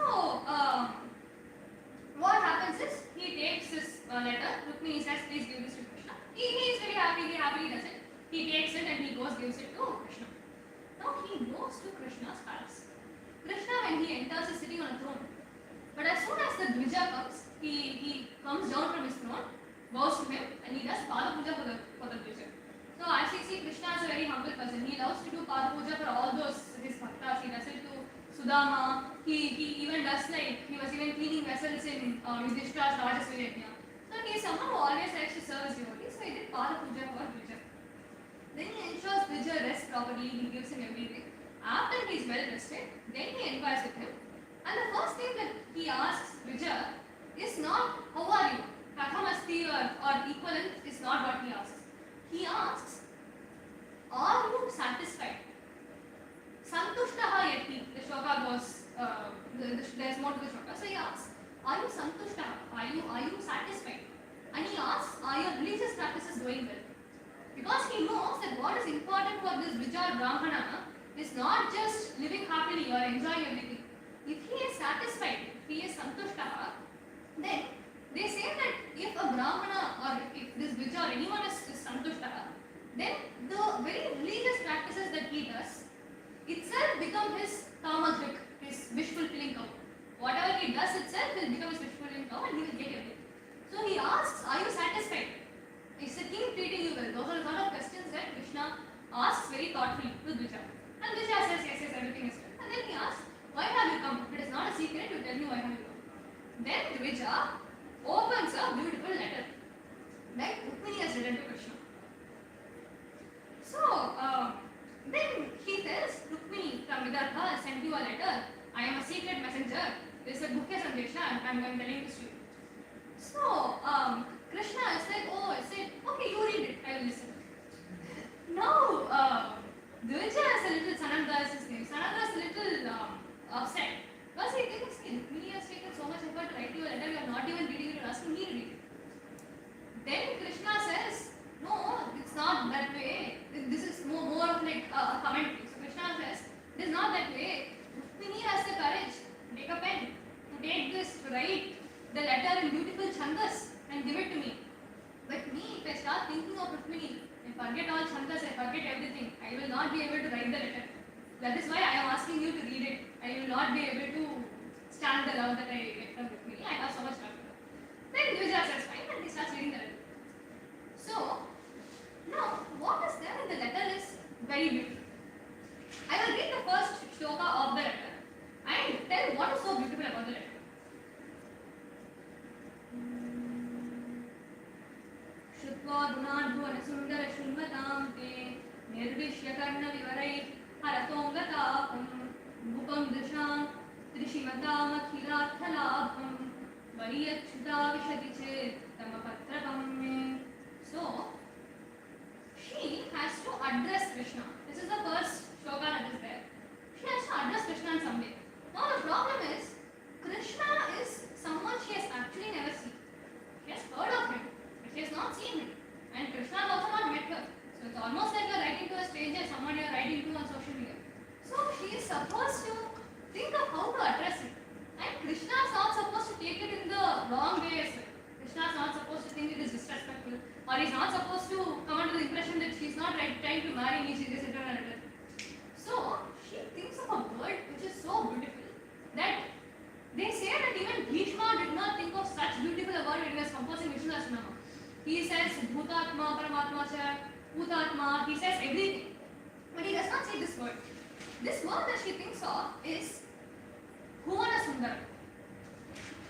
what happens is he takes this letter. Rukmiṇī says, "Please give this to Krishna." He is very happy. He happily does it. He takes it and he gives it to Krishna. Now he goes to Krishna's palace. Krishna, when he enters, is sitting on a throne. But as soon as the Dvija comes, he comes down from his throne, bows to him, and he does Pada Puja for the Dvija. So as you see, Krishna is a very humble person. He loves to do Pada Puja for all his bhaktas. He does it to Sudama. He even does he was even cleaning vessels in Yudhishthira's Rajasya Yajna. So he is someone who always likes to serve his devotees. So he did Pada Puja for Dvija. Then he ensures Dvija rests properly. He gives him everything. After he is well rested, then he inquires with him. And the first thing that he asks Dvija is not, "How are you?" Kathamasti or equivalent is not what he asks. He asks, "Are you satisfied?" Santushtaha yati. The shloka goes, there's more to the shloka. So he asks, "Are you santushtaha? Are you satisfied?" And he asks, "Are your religious practices going well?" Because he knows that what is important for this Dvija Brahmana is not just living happily or enjoying everything. If he is satisfied, if he is santushtaha, then they say that if a Brahmana or if this Dvija or anyone is santushtaha, then the very religious practices that he does itself become his kamadrik, his wish fulfilling cow. Whatever he does itself will become his wish fulfilling cow and he will get everything. So he asks, "Are you satisfied? Is the king treating you well?" Those are a lot of questions that Krishna asks very thoughtfully to Dvija. And Dvija says, "Yes, everything is good." And then he asks, "Why have you come? If it is not a secret, you tell me why have you come." Then Dvija opens a beautiful letter that Rukmiṇī has written to Krishna. So then he tells Rukmiṇī, "From Vidarbha, I sent you a letter. I am a secret messenger. This is a Bhukya Sandesha and I am telling this to you." So Krishna is like, "Oh," I said, "Okay, you read it. I will listen." Now Dvija is a little, Sananda is his name. Sananda is a little upset because he thinks, "Rukmiṇī has taken so much effort to write you a letter. You are not even reading it. You are asking me to read it." Then Krishna says, "No, it's not that way. This is more of like a commentary." So Krishna says, "It is not that way. Rukmiṇī has the courage to take a pen, to take this, to write the letter in beautiful chandas and give it to me. But me, if I start thinking of Rukmiṇī, I forget all chandas, I forget everything. I will not be able to write the letter. That is why I am asking you to read it. I will not be able to stand the love that I get from Rukmiṇī. I have so much love for her." Then Dvija says, "Fine," and he starts reading the letter. So now what is there in the letter is very beautiful. I will read the first shloka of the letter and tell what is so beautiful about the letter. श्रुत्वा गुणाढ्योन सुन्दर शृण्वतां ते निर्विश्य कर्णविवरैः हरतोऽङ्गतापं भूपं दृशां त्रिशिमतामखिलार्थलाभं वरीयच्युता विशति चेत् तमपत्रकं मे. So she has to address Krishna. This is the first shloka that is there. She has to address Krishna in some way. Now the problem is, Krishna is someone she has actually never seen. She has heard of him, but she has not seen him. And Krishna has also not met her. So it's almost like you are writing to a stranger, someone you are writing to on social media. So she is supposed to think of how to address him. long way astray. Krishna is not supposed to think it is disrespectful, or he's not supposed to come under the impression that she's not trying to marry me, she's just eternal. So she thinks of a word which is so beautiful that they say that even Bhishma did not think of such beautiful a word when he was composing Vishnu Sahasranama. He says Bhutatma, Paramatma, Bhutatma, he says everything. But he does not say this word. This word that she thinks of is Bhuvana Sundara.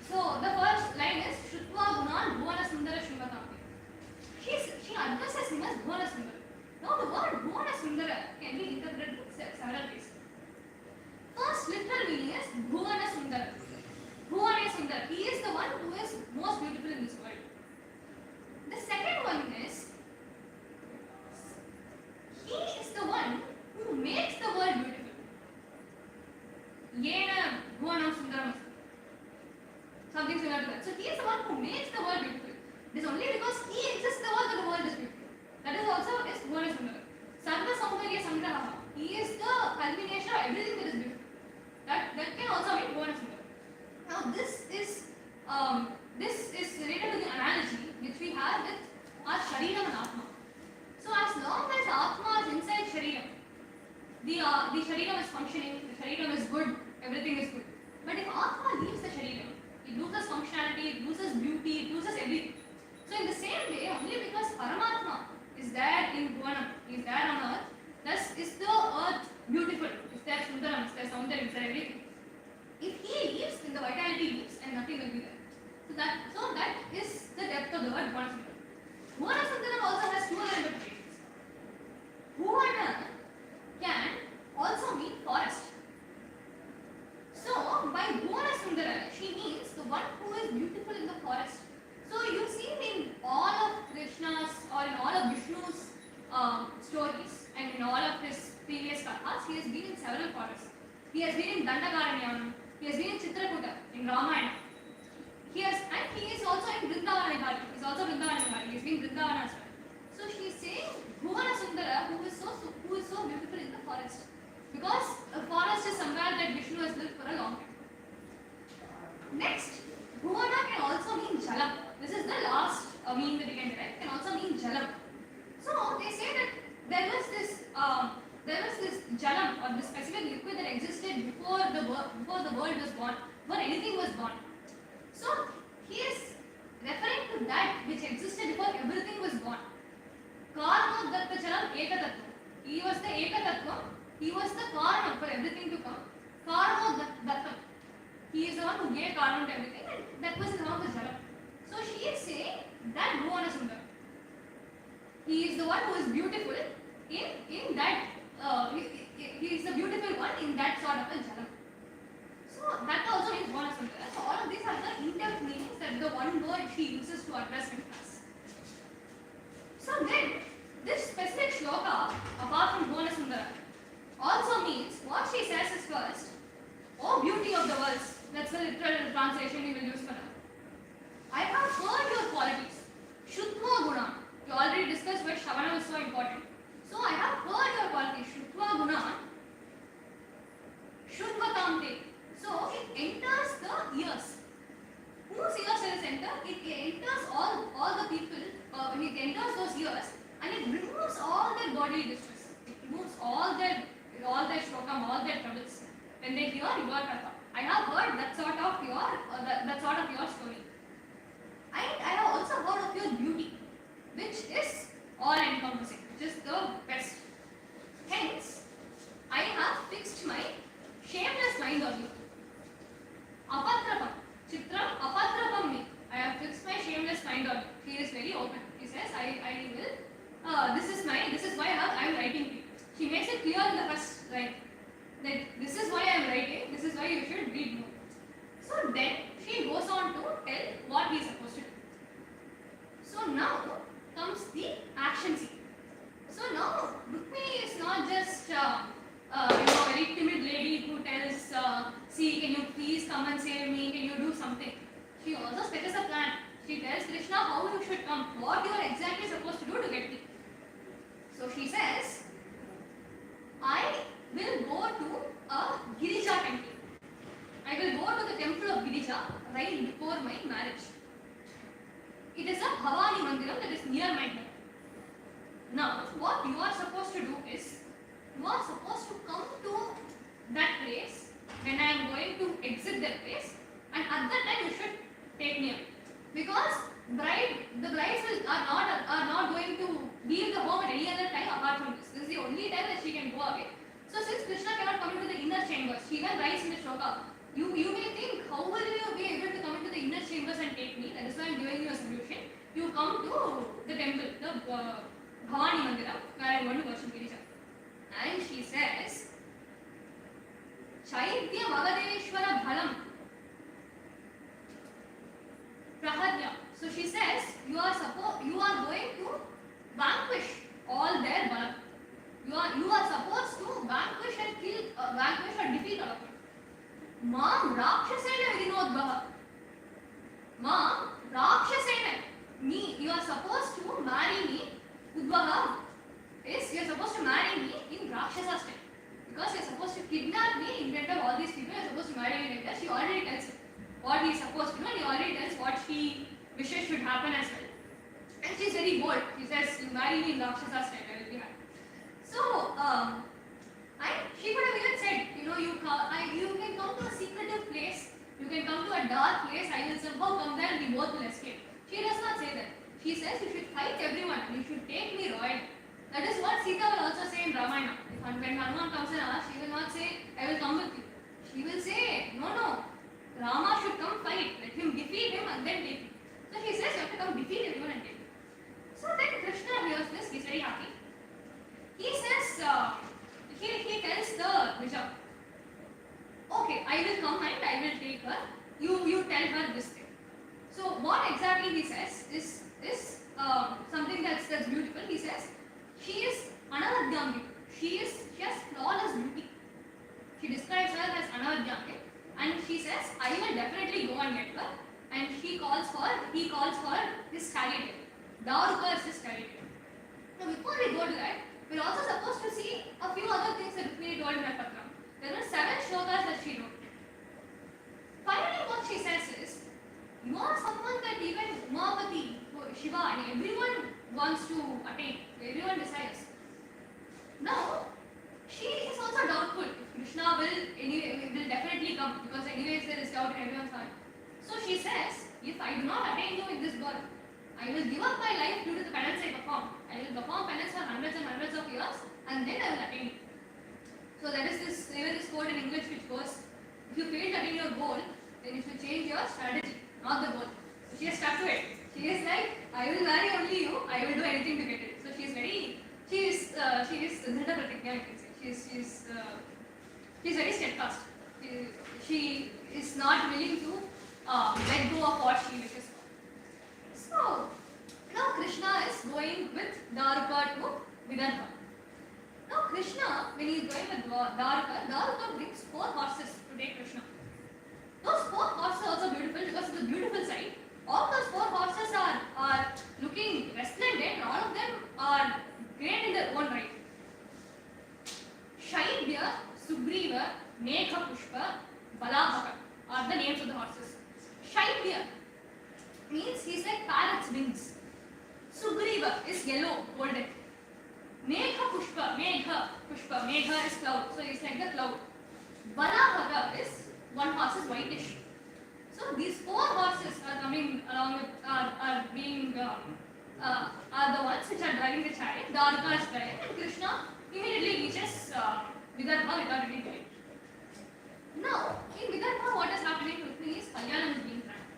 So the first line is Shrutva Gunan Bhuvana Sundara Shrimatam. She addresses him as Bhuvana Sundara. Now the word Bhuvana Sundara can be interpreted in several ways. First literal meaning is Bhuvana Sundara. Bhuvana Sundara. He is the one who is most beautiful in this world. The second one is he is the one who makes the world beautiful. Yena Bhuvanam Sundaram. Something similar to that. So he is the one who makes the world beautiful. It is only because he exists in the world that the world is beautiful. That is also is Bhuvana Sundara. Sarva Saundarya Sangraha. He is the culmination of everything that is beautiful. That can also mean Bhuvana Sundara. Now this is related to the analogy which we have with our Shariram and Atma. So as long as Atma is inside Shariram, the Shariram is functioning, the Shariram is good, everything is good. But if Atma leaves the Shariram, it loses functionality, it loses beauty, it loses everything. So in the same way, only because Paramatma is there in Bhuvanam, is there on earth, thus is the earth beautiful, is there Sundaram, is there Soundaram, is there everything. If he leaves, then the vitality leaves and nothing will be there. So that is the depth of the word Bhuvana Sundaram. Bhuvana Sundaram also has two other interpretations. Bhuvana can also mean forest. So by Bhuvana Sundara, she means the one who is beautiful in the forest. So you see in all of Krishna's or in all of Vishnu's stories and in all of his previous kathas, he has been in several forests. He has been in Dandakaranyanam, he has been in Chitrakuta, in Ramayana. He is also in Vrindavana Vihari. He is also Vrindavana Vihari. He has been Vrindavana as well. So she is saying Bhuvana Sundara, who is so beautiful in the forest. Because a forest is somewhere that Vishnu has lived for a long time. Next, Bhuvana can also mean Jalam. This is the last meaning that we can derive. It can also mean Jalam. So they say that there was this Jalam or this specific liquid that existed before the world was born, before anything was born. So he is referring to that which existed before everything was born. Karma Datta Jalam Eka Tattva. He was the Eka Tattva. He was the Karma for everything to come. Karma Datta. He is the one who gave Karma to everything, and that was his name was Jalam. So she is saying that Bhuvana Sundara. He is the one who is beautiful in that. He is the beautiful one in that sort of a Jalam. So that also means Bhuvana Sundara. So all of these are the in-depth meanings that the one word she uses to address him as. So then, this specific shloka, apart from Bhuvana Sundara, also means what she says is first, oh beauty of the worlds. That's the literal translation we will use for now. I have heard your qualities. Shuddha Guna. We already discussed why Shravana is so important. So I have heard your qualities. Shuddha Guna. Shuddhatamte. So it enters the ears. Whose ears does it enter? It enters all the people. When it enters those ears, and it removes all their bodily distress. It removes all their shlokam, all their troubles. When they hear your katha, I have heard that sort of your story. And I have also heard of your beauty, which is all-encompassing, which is the best. Hence, I have fixed my shameless mind on you. Apatrapam. Chitram apatrapam me. I have fixed my shameless mind on you. He is very open. He says, I will, this is why I am writing to you. She makes it clear in the first line that this is why I am writing, this is why you should read more. So then she goes on to tell what he is supposed to do. So now comes the action scene. So now Rukmiṇī is not just a very timid lady who tells, see, can you please come and save me, can you do something? She also sketches a plan. She tells Krishna how you should come, what you are exactly supposed to do to get me. So she says, I will go to a Girija temple. I will go to the temple of Girija right before my marriage. near my home. Now, what you are supposed to do is, you are supposed to come to that place when I am going to exit that place, and at that time you should take me away. Because the brides are not going to leave the home at any other time apart from this. This is the only time that she can go away. So since Krishna cannot come into the inner chambers, she even writes in the shloka, you may think, how will you be able to come into the inner chambers and take me? That is why I am giving you a solution. You come to the temple, the Bhavani Mandira, where I am going to worship Girija. And she says, Chaitya Magadeshwara Bhalam Prahadya. So she says, you are going to vanquish all their balam. You are supposed to vanquish and kill, vanquish or defeat all of them. Mam Rākṣasena Vinodvaha. Mam Rākṣasena. Me, you are supposed to marry me. Udvaha is, you are supposed to marry me in Rākṣasa state. Because you are supposed to kidnap me in front of all these people. You are supposed to marry me like that. She already tells him what he is supposed to do, and he already tells what she wishes should happen as well. And she is very bold. She says, you marry me in Rākṣasa state, I will be happy. So, and she could have even said, you can come to a secretive place, you can come to a dark place, I will somehow come there and we both will escape. She does not say that. She says you should fight everyone and you should take me royal. That is what Sita will also say in Ramayana. When Hanuman comes and asks, she will not say, I will come with you. She will say, no, Rama should come fight, let him defeat him and then take him. So she says you have to come defeat everyone and take him. So then Krishna hears this, he is very happy. He says, he tells the Vija, okay, I will come and I will take her. You tell her this thing. So what exactly he says is something that's beautiful. He says, she is Anavadhyambi. She has flawless beauty. She describes her as Anavadhyambi, and she says, I will definitely go and get her. And he calls for his chariot. Dvārakā is his chariot. Now before we go to that, we are also supposed to see a few other things that Rukmiṇī told in her patra. There were 7 shlokas that she wrote. Finally, what she says is, you are someone that even Umapati, Shiva, and everyone wants to attain, everyone desires. Now, she is also doubtful if Krishna will definitely come, because anyways there is doubt in everyone's heart. So she says, if I do not attain you in this birth, I will give up my life due to the penance I perform. I will perform penance for hundreds and hundreds of years, and then I will attain it. So that is this quote in English which goes, if you fail to attain your goal, then you should change your strategy, not the goal. So she has stuck to it. She is like, I will marry only you, I will do anything to get it. So she is Dhrita Pratigya, I can say. She is very steadfast. She is not willing to let go of what she wishes for. So, now Krishna is going with Dvārakā to Vidarbha. Now Krishna, when he is going with Dvārakā brings 4 horses to take Krishna. Those 4 horses are also beautiful because it's a beautiful sight. All those 4 horses are looking resplendent, and all of them are great in their own right. Shaibya, Sugriva, Megha Pushpa, Balabhaka are the names of the horses. Shaibya means he's like parrot's wings. Sugriva is yellow, golden. Megha Megha is cloud, so he's like the cloud. Balabhaka is one horse is whitish. So these 4 horses are coming along with are the ones which are driving the chariot. Dvārakā is driving, and Krishna immediately reaches Vidarbha without any delay. Now, in Vidarbha, what is happening to Rukmiṇī is Kalyanam is being planned.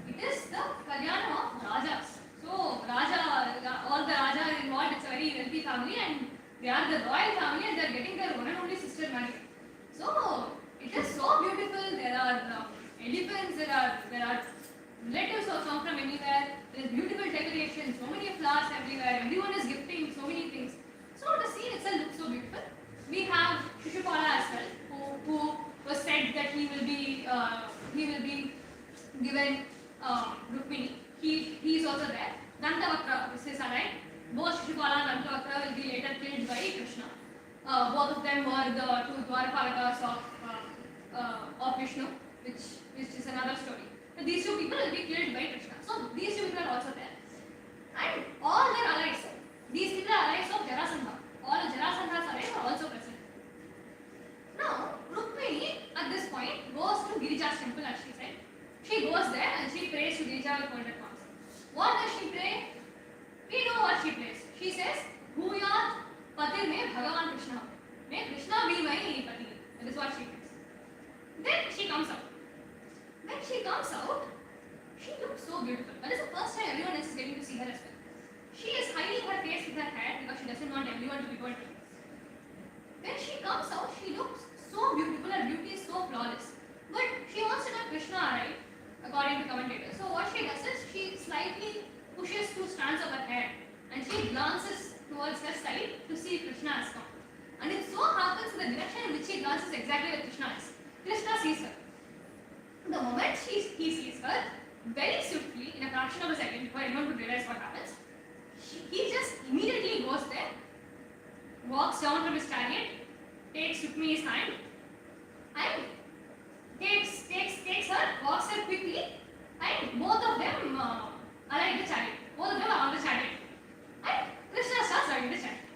It is the Kalyanam of Rajas. So, all the Rajas involved, it's a very wealthy family, and they are the royal family, and they are getting their one and only sister married. So, it is so beautiful. There are elephants, there are relatives who come from anywhere. There is beautiful decoration, so many flowers everywhere. Everyone is gifting so many things. So the scene itself looks so beautiful. We have Shishupala as well, who was said that he will be given Rukmiṇī. He is also there. Dantavakra is his allied. Both Shishupala and Dantavakra will be later killed by Krishna. Both of them were the 2 Dvārapalakas of Vishnu, which is another story. So these 2 people will be killed by Krishna. So these 2 people are also there. And all What does she pray? We know what she prays. She says, Bhūyāt patir me Bhagavan Krishna. May Krishna be my pati. That is what she prays. Then she comes out. When she comes out, she looks so beautiful. That is the first time everyone else is getting to see her as well. She is hiding her face with her hair because she doesn't want everyone to be going to her. When she comes out, she looks so beautiful. Her beauty is so flawless. But she wants to know Krishna arrived, according to commentators. So what she does is she slightly pushes two strands of her hair and she glances towards her side to see if Krishna has come. And it so happens in the direction in which she glances exactly where Krishna is. Krishna sees her. The moment he sees her, very swiftly, in a fraction of a second, before anyone could realize what happens, he just immediately goes there, walks down from his chariot, takes Rukmiṇī's hand, and takes her, walks her quickly, and both of them are in the chariot. Both of them are on the chariot. And Krishna starts riding the chariot.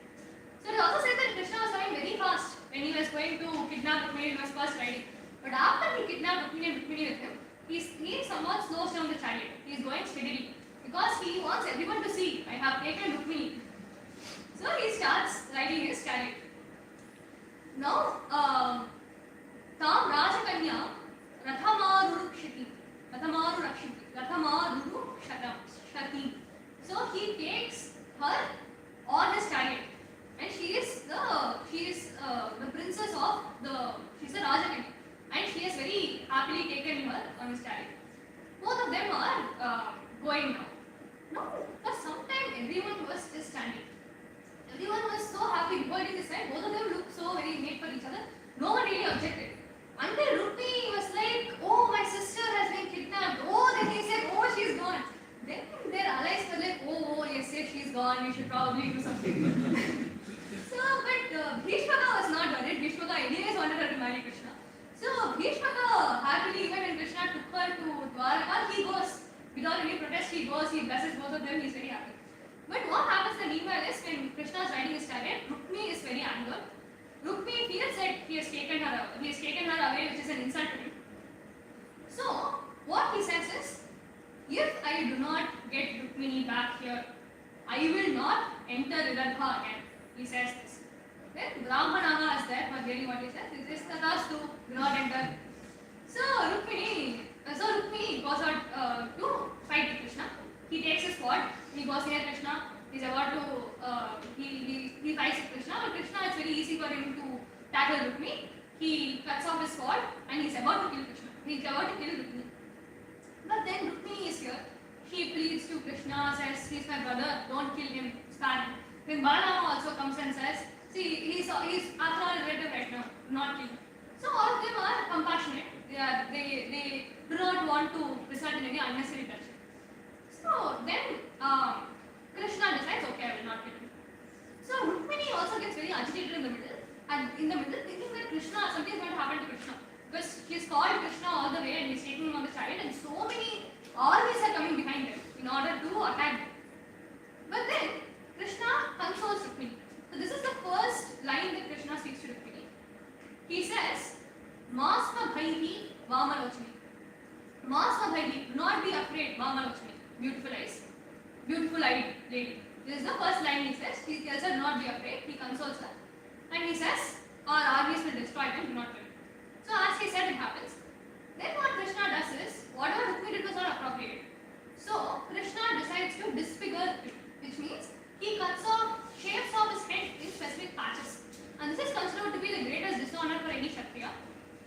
So it is also said that Krishna was riding very fast when he was going to kidnap Rukmiṇī. He was first riding. But after he kidnapped Rukmiṇī and Rukmiṇī with him, he somewhat slows down the chariot. He is going steadily because he wants everyone to see, I have taken Rukmiṇī. So he starts riding his chariot. Now, Tam Rajakanya Rathamaru Shati. So he takes her on his chariot, and she is the princess of she's a Rajakanya, and she has very happily taken her on his chariot. Both of them are going now. Now, for some time, everyone was just standing. Everyone was so happy holding this side. Both of them looked so very made for each other. No one really objected. Until Rukmiṇī was like, oh, my sister has been kidnapped. Oh, then he said, oh, she's gone. Then their allies were like, oh, yes, she's gone. We should probably do something. But Bhishmaka was not worried. Bhishmaka anyways wanted her to marry Krishna. So Bhishmaka happily, even when Krishna took her to Dvārakā, he goes. Without any protest, he goes, he blesses both of them, he's very happy. But what happens in the meanwhile is when Krishna is riding his chariot, Rukmiṇī is very angry. Rukmiṇī feels that he has taken her away, which is an insult to him. So what he says is, if I do not get Rukmiṇī back here, I will not enter Vidarbha again. He says this. Then Brahmanaha is there for hearing what he says. He says, Tatastu, do not enter. So Rukmiṇī goes out to fight with Krishna. He takes his sword, he goes near Krishna, he's about to, he fights with Krishna, but Krishna, it's very easy for him to tackle Rukmiṇī. He cuts off his sword and he's about to kill Krishna. He's about to kill Rukmiṇī. But then Rukmiṇī is here. He pleads to Krishna, says, he's my brother, don't kill him, spare him. Then Balarama also comes and says, see, he's after all a relative right now, do not kill him. So all of them are compassionate. They do not want to result in any unnecessary bloodshed. So then Krishna decides, okay, I will not kill him. So Rukmiṇī also gets very agitated in the middle, thinking that something is going to happen to Krishna. Because he's called Krishna all the way and he's taking him on the chariot, and so many armies are coming behind him in order to attack him. But then Krishna consoles Rukmiṇī. So this is the first line that Krishna speaks to Rukmiṇī. He says, Masma bhaihi vamalochini. Masma bhaihi, do not be afraid, vamalochini. Beautiful eyes. Beautiful eyed lady. This is the first line he says. He tells her, do not be afraid. He consoles her. And he says, our armies will destroy them, do not worry. So as he said, it happens. Then what Krishna does is, whatever Rukmiṇī did was not appropriate. So Krishna decides to disfigure him, which means he shaves off his head in specific patches. And this is considered to be the greatest dishonor for any Kshatriya.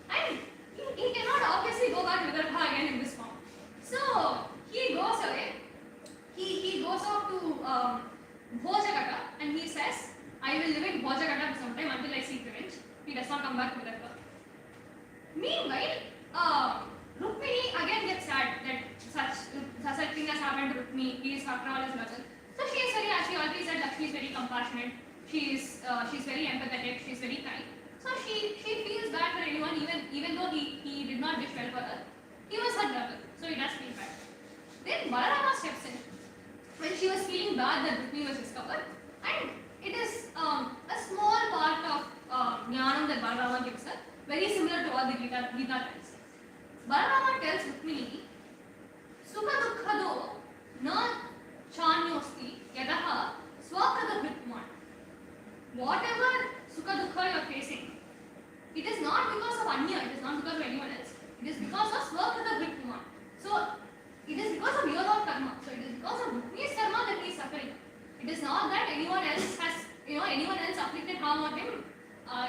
And he cannot obviously go back to Vidarbha again in this form. So he goes away. He goes off to Bhojagata and he says, I will live in Bhojagata for some time until I seek revenge. He does not come back to Vidarbha. Meanwhile, Rukmiṇī again gets sad that such a thing has happened to Rukmiṇī. He is after all his mother. So she is very, as she already said, Lakshmi is very compassionate. She's very empathetic. She's very kind. So she feels bad for anyone, even though he did not wish well for her. He was her brother, so he does feel bad. Then Balarama steps in when she was feeling bad that Rukmiṇī was discovered, and it is a small part of Jnanam that Balarama gives her, very similar to all the Gita tells. Balarama tells Rukmiṇī, Sukha dukkhado na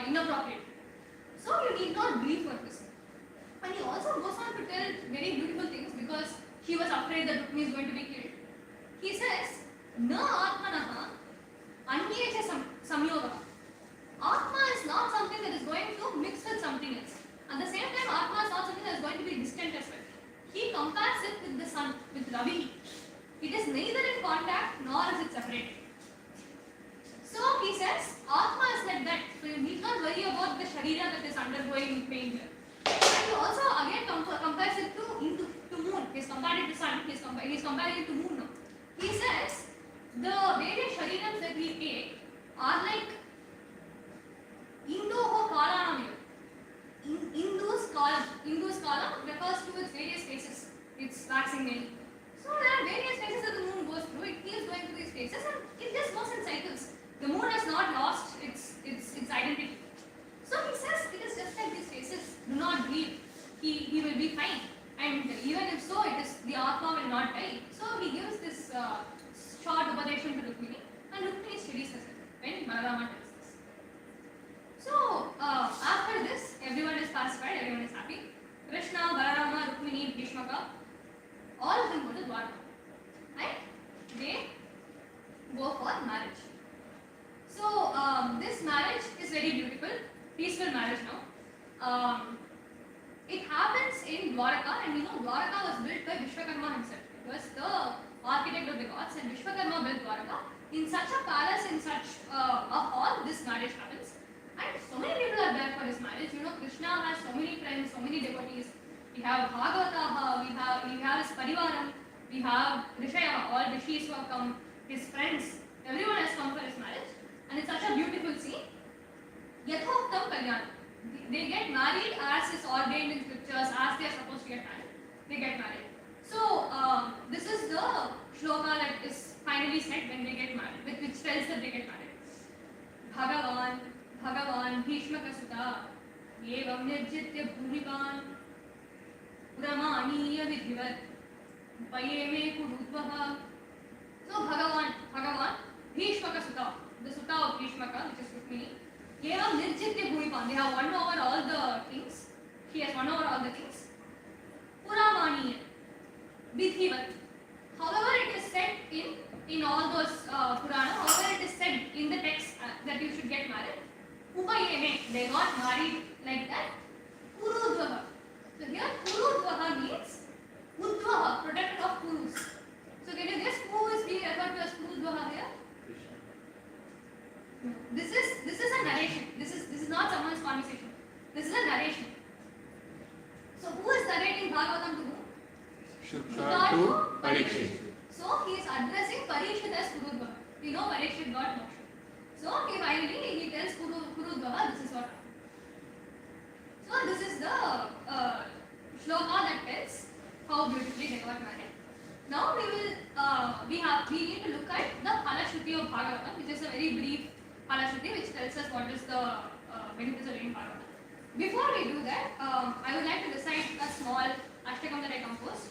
inappropriate. So you need not grieve for this. And he also goes on to tell very beautiful things because he was afraid that Rukmiṇī is going to be killed. He says, "Na atmanaha anyecha samyoga." Atma is not something that is going to mix with something else. At the same time, Atma is not something that is going to be distant as well. He compares it with the sun, with Ravi. It is neither in contact nor is it separated. So he says, Atma is like that. So you need not worry about the Sharira that is undergoing pain here. And he also again compares it to moon. He is comparing it to sun. He is comparing it to moon now. He says the various Sharirams that we take are like Indoho Kalanam. Indu's column refers to its various phases. It's waxing many. So there are various phases that the moon goes through. It keeps going through these phases and it just goes in cycles. The moon has not lost its identity. So he says it is just like these phases. Do not grieve. He will be fine. And even if so, it is the Atma will not die. So he gives this short upadesham to Rukmiṇī, and Rukmiṇī studies this when Balarama tells this. So after this, everyone is pacified, everyone is happy. Krishna, Balarama, Rukmiṇī, Bhishmaka, all of them go to Dvārakā. And they go for marriage. So this marriage is very beautiful, peaceful marriage now. It happens in Dvārakā, and Dvārakā was built by Vishwakarma himself. It was the architect of the gods, and Vishwakarma built Dvārakā. In such a palace, in such a hall, this marriage happens. And so many people are there for his marriage. Krishna has so many friends, so many devotees. We have Bhagavata, we have his Parivaram, we have Rishaya, all rishis who have come, his friends. Everyone has come for his marriage. And it's such a beautiful scene. Yathoktam Kalyan. They get married as is ordained in scriptures, as they are supposed to get married. They get married. So this is the shloka that is finally said when they get married, which tells that they get married. Bhagavan Bhishmaka Sutta Evam Nirjitya Bhumikan Puramaniya Vidhivat Payeme Kududvaha. So Bhagavan Bhishmaka Sutta, the Sutta of Bhishmaka, which is Rukmiṇī, Evam Nirjitya Bhumikan. They have won over all the things. She has won over all the things. Puramaniya Vidhivat. However it is said in all those Purana, however it is said in the text that you should get married, Upayeme, they got married like that. Kurudvaha. So here Kurudvaha means Udvaha, protector of Kurus. So can you guess who is being referred to as Kurudvaha here? This is a narration. This is not someone's conversation. This is a narration. So who is narrating Bhagavatam to whom? Shukra to Parikshit. So he is addressing Parikshit as Kurudvaha. We know Parikshit got moksha. So finally he tells Kurudvaha, this is what happened. So this is the shloka that tells how beautifully they got married. Now we need to look at the Phalaśruti of Bhagavatam, which is a very brief Phalaśruti which tells us what is the benefits of reading Bhagavatam. Before we do that, I would like to recite a small ashtakam that I composed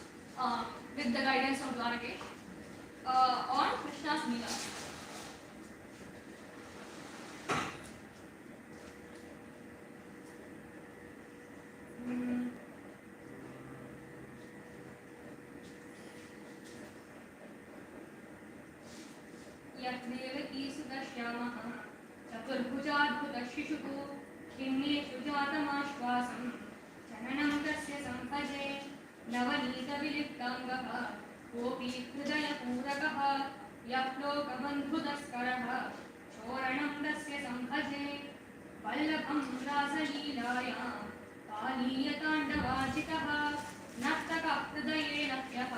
with the guidance of Dvārakā on Krishna's Leela. चतुर्भुजाद्भुतशिशुः किन्नेषु जातमाश्वासं जननं तस्य सम्भजे नवनीतविलिप्ताङ्गः कोऽपि हृदयपूरकः यः लोकबन्धुतस्करः चोरणं तस्य सम्भजे वल्लभं रासलीलायां पालीयताण्डवाचितः नर्तकः हृदयेन ह्यः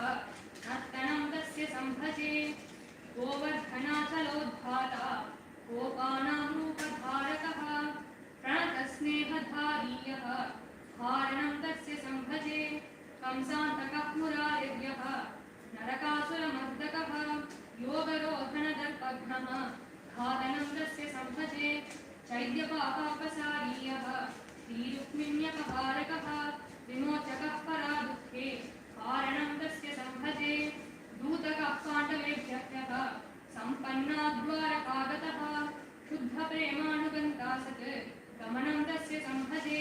नर्तनं तस्य सम्भजे गोवर्धनाचलोद्धाता गोपानां रूपधारकः प्रणतस्नेहधारीयः हारणं तस्य सम्भजे कंसान्तकः मुरारिर्यः नरकासुरमर्दकः योगरोधनदर्पघ्नः घातनं तस्य सम्भजे चैद्यपापापसारीयः श्रीरुक्मिण्यपहारकः विमोचकः परादुःखे हारणं तस्य सम्भजे दूतकः पाण्डवेभ्यः सम्पन्नाद्वारकागतः शुद्धप्रेमानुगन्ता सत् गमनं तस्य संभजे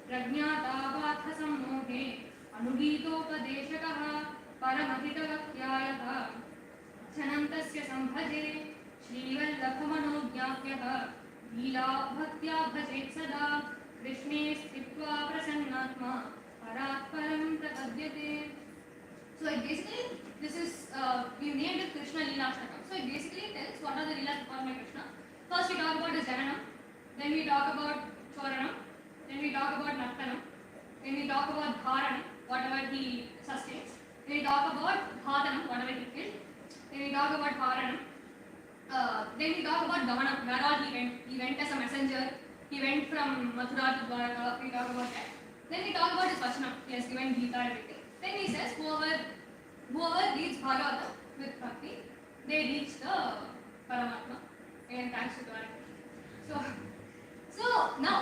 प्रज्ञातावार्थसम्मोहे अनुगीतोपदेशकः परमहितवक्त्यायः क्षणं तस्य संभजे श्रीवल्लभमनोज्ञाप्यः लीला भक्त्या भजेत् सदा कृष्णे स्थित्वा प्रसन्नात्मा परात् परं प्रपद्यते. So it basically, this is, we named it Krishna Leela Shtakam. So it basically tells what are the Leelas performed by Krishna. First we talk about his Jananam, then we talk about Choranam, then we talk about Nartanam, then we talk about Dharanam, whatever he sustains, then we talk about Ghatanam, whatever he killed, then we talk about Haranam, then we talk about Gamanam, where all he went. He went as a messenger, he went from Mathura to Dvārakā, we talk about that. Then we talk about his Vachanam, he has given Gita, everything. Then he says, whoever reads Bhagavata with bhakti, they reach the Paramatma. And thanks to Dvārakā. So now,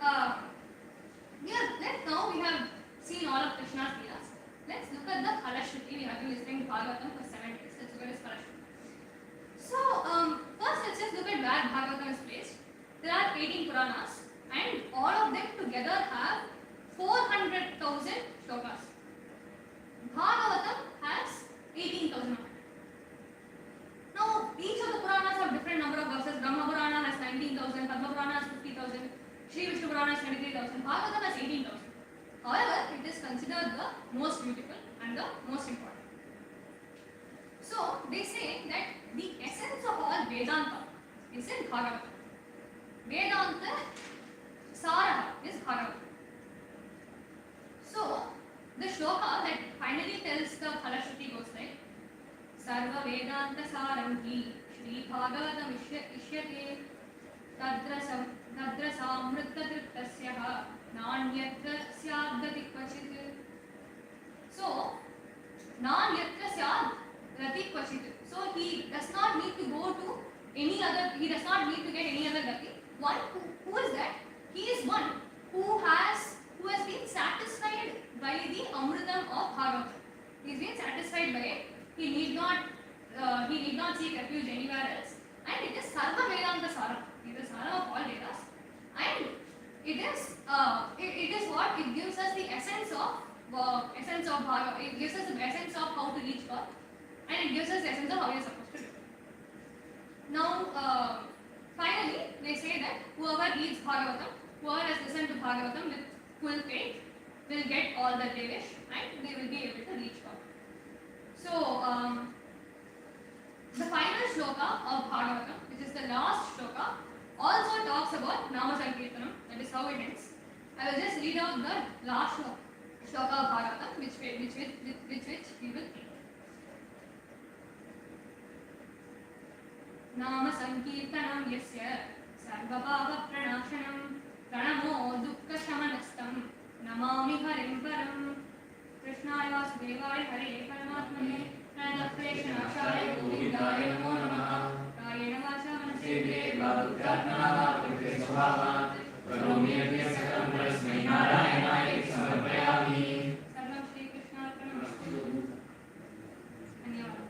now we have seen all of Krishna's Leelas. Let's look at the Phalaśruti. We have been listening to Bhagavatam for 7 days. Let's look at his Phalaśruti. So, first let's just look at where Bhagavatam is placed. There are 18 Puranas, and all of them together have 400,000 shlokas. Bhagavatam has 18,000. Now, each of the Puranas have different number of verses. Brahma Purana has 19,000, Padma Purana has 50,000, Śrī Vishnu Purana has 23,000, Bhagavatam has 18,000. However, it is considered the most beautiful and the most important. So, they say that the essence of all Vedanta is in Bhagavatam. Vedanta Saraha is Bhagavatam. So, the shloka that finally tells the Phalaśruti goes like Sarva Vedanta Sarangi Śrī Bhāgavatam Ishyate Tadra Samrutta Triptasyaha Nānyatra Syādgati Kvachit. So, Nānyatra Syādgati Kvachit. So, he does not need to go to any other, he does not need to get any other gati. One, who is that? He is one who has been satisfied by the Amritam of Bhagavatam. He has been satisfied by it. He need not seek refuge anywhere else. And it is Sarva Vedanta Saram. It is Saram of all Vedas. And it is what it gives us the essence of Bhagavatam. It gives us the essence of how to reach God, and it gives us the essence of how we are supposed to do. Now, finally, they say that whoever reads Bhagavatam, whoever has listened to Bhagavatam with full faith, will get all that they wish, and they will be able to reach God. So, the final shloka of Bhagavatam, which is the last shloka, also talks about Nama Sankirtanam. That is how it ends. I will just read out the last shloka of Bhagavatam, which we will take. Nama Sankirtanam yasya sarvabhava-pranāṣanam pranamo dukkha-shamanastam namāmi harim param. Krishnāya Vasudevāya Hare Paramatmane Pranatapre-śāyī Govindāya Namo Namaha. Kāyena vācā manasendriyā buddhātmana vā prakriti-svabhāvat karomī yadya sakalam parasmai nārāyanāya iti samarpayāmi. Sarvam Śrī Kṛṣṇārpanamastu. Dhanyavāda.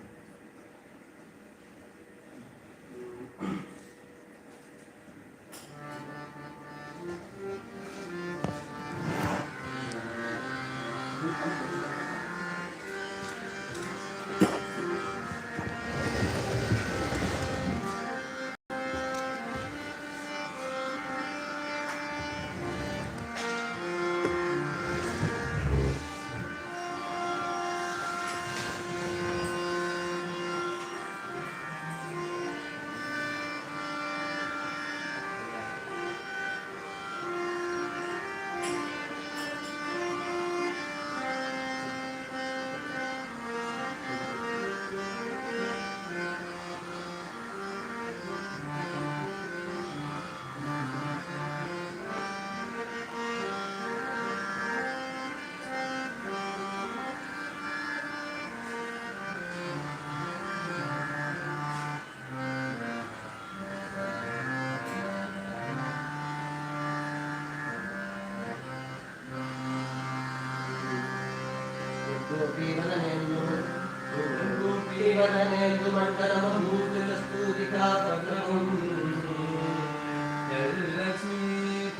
Jai Lakshmi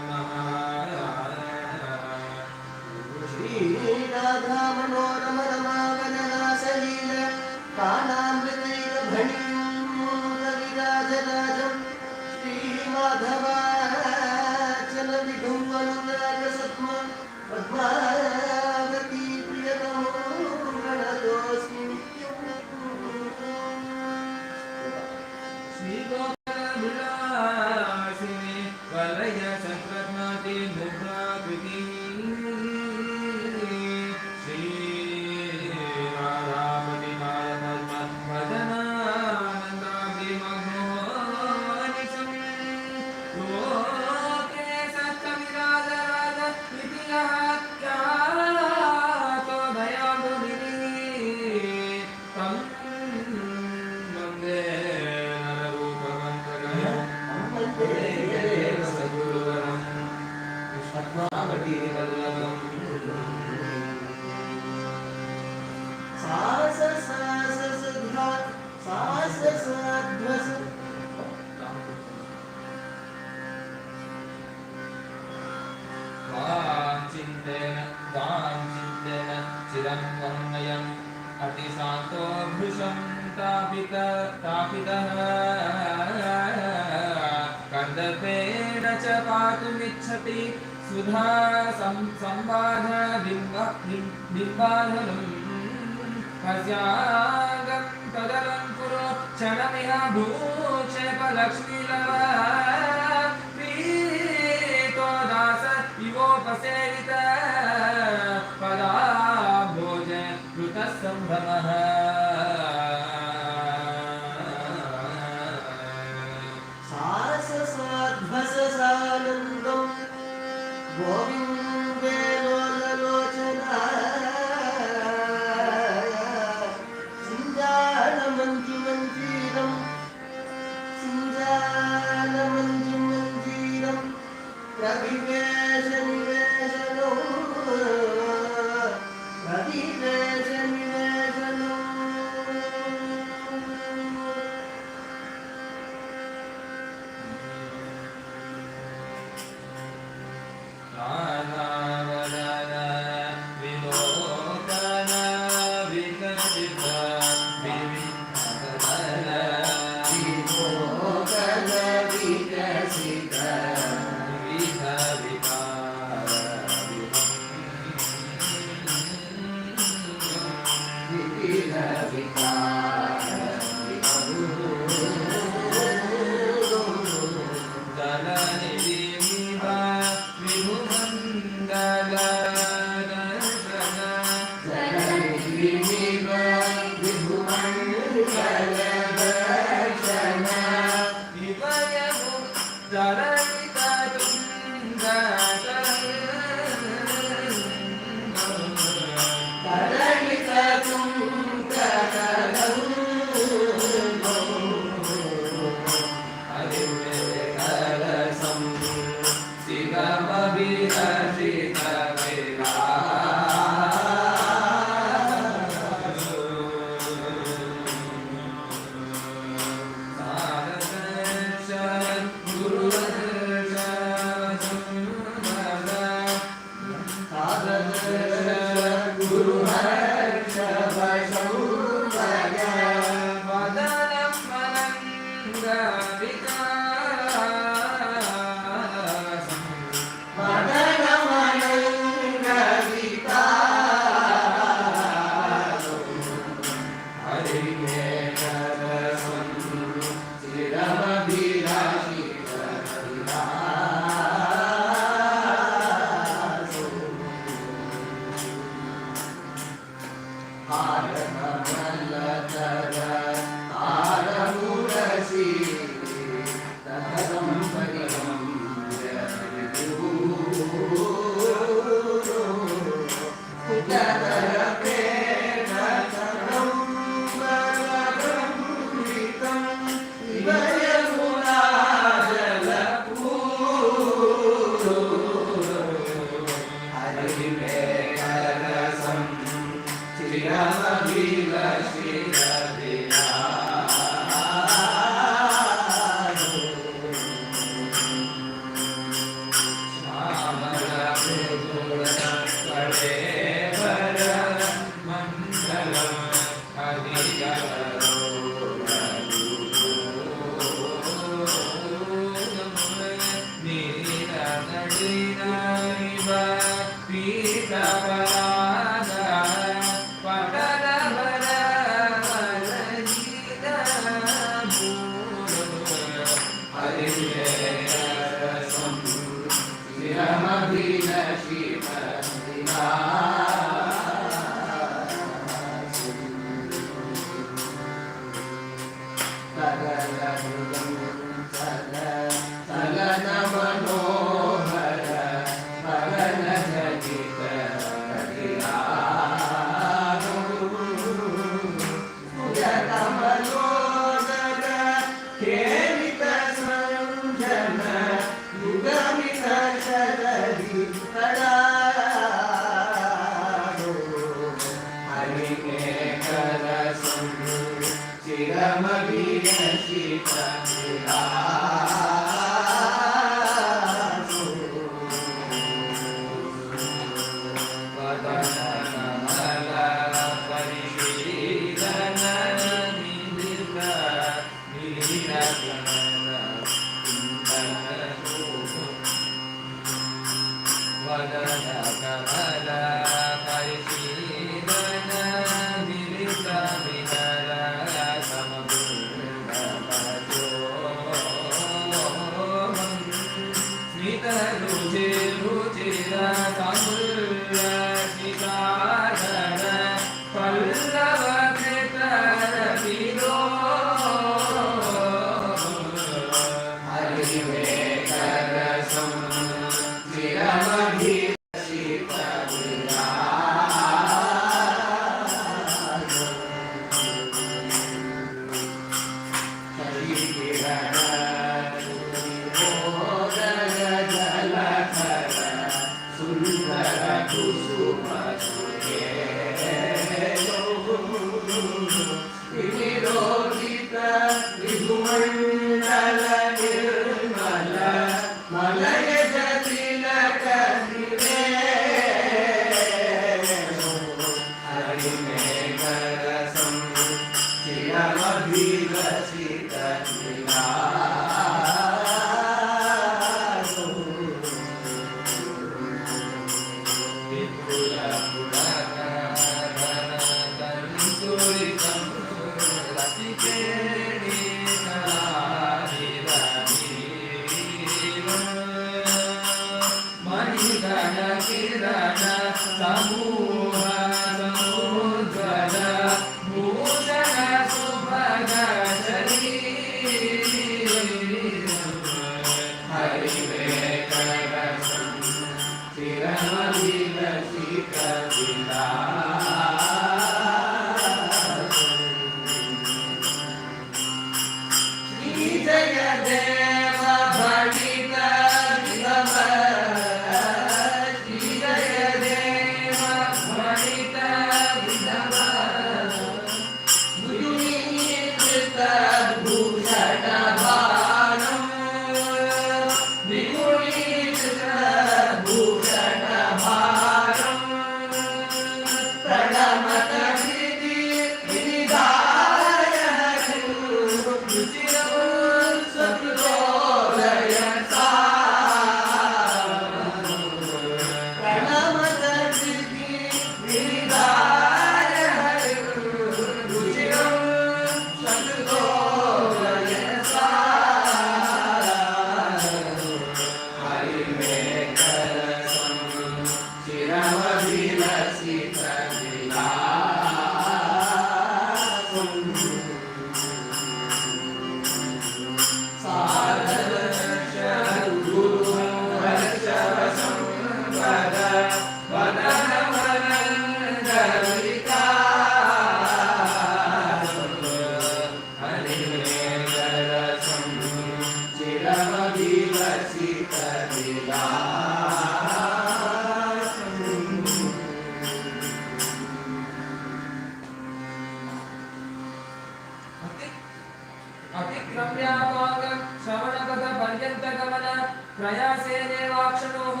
प्रयासे देवाक्षणोः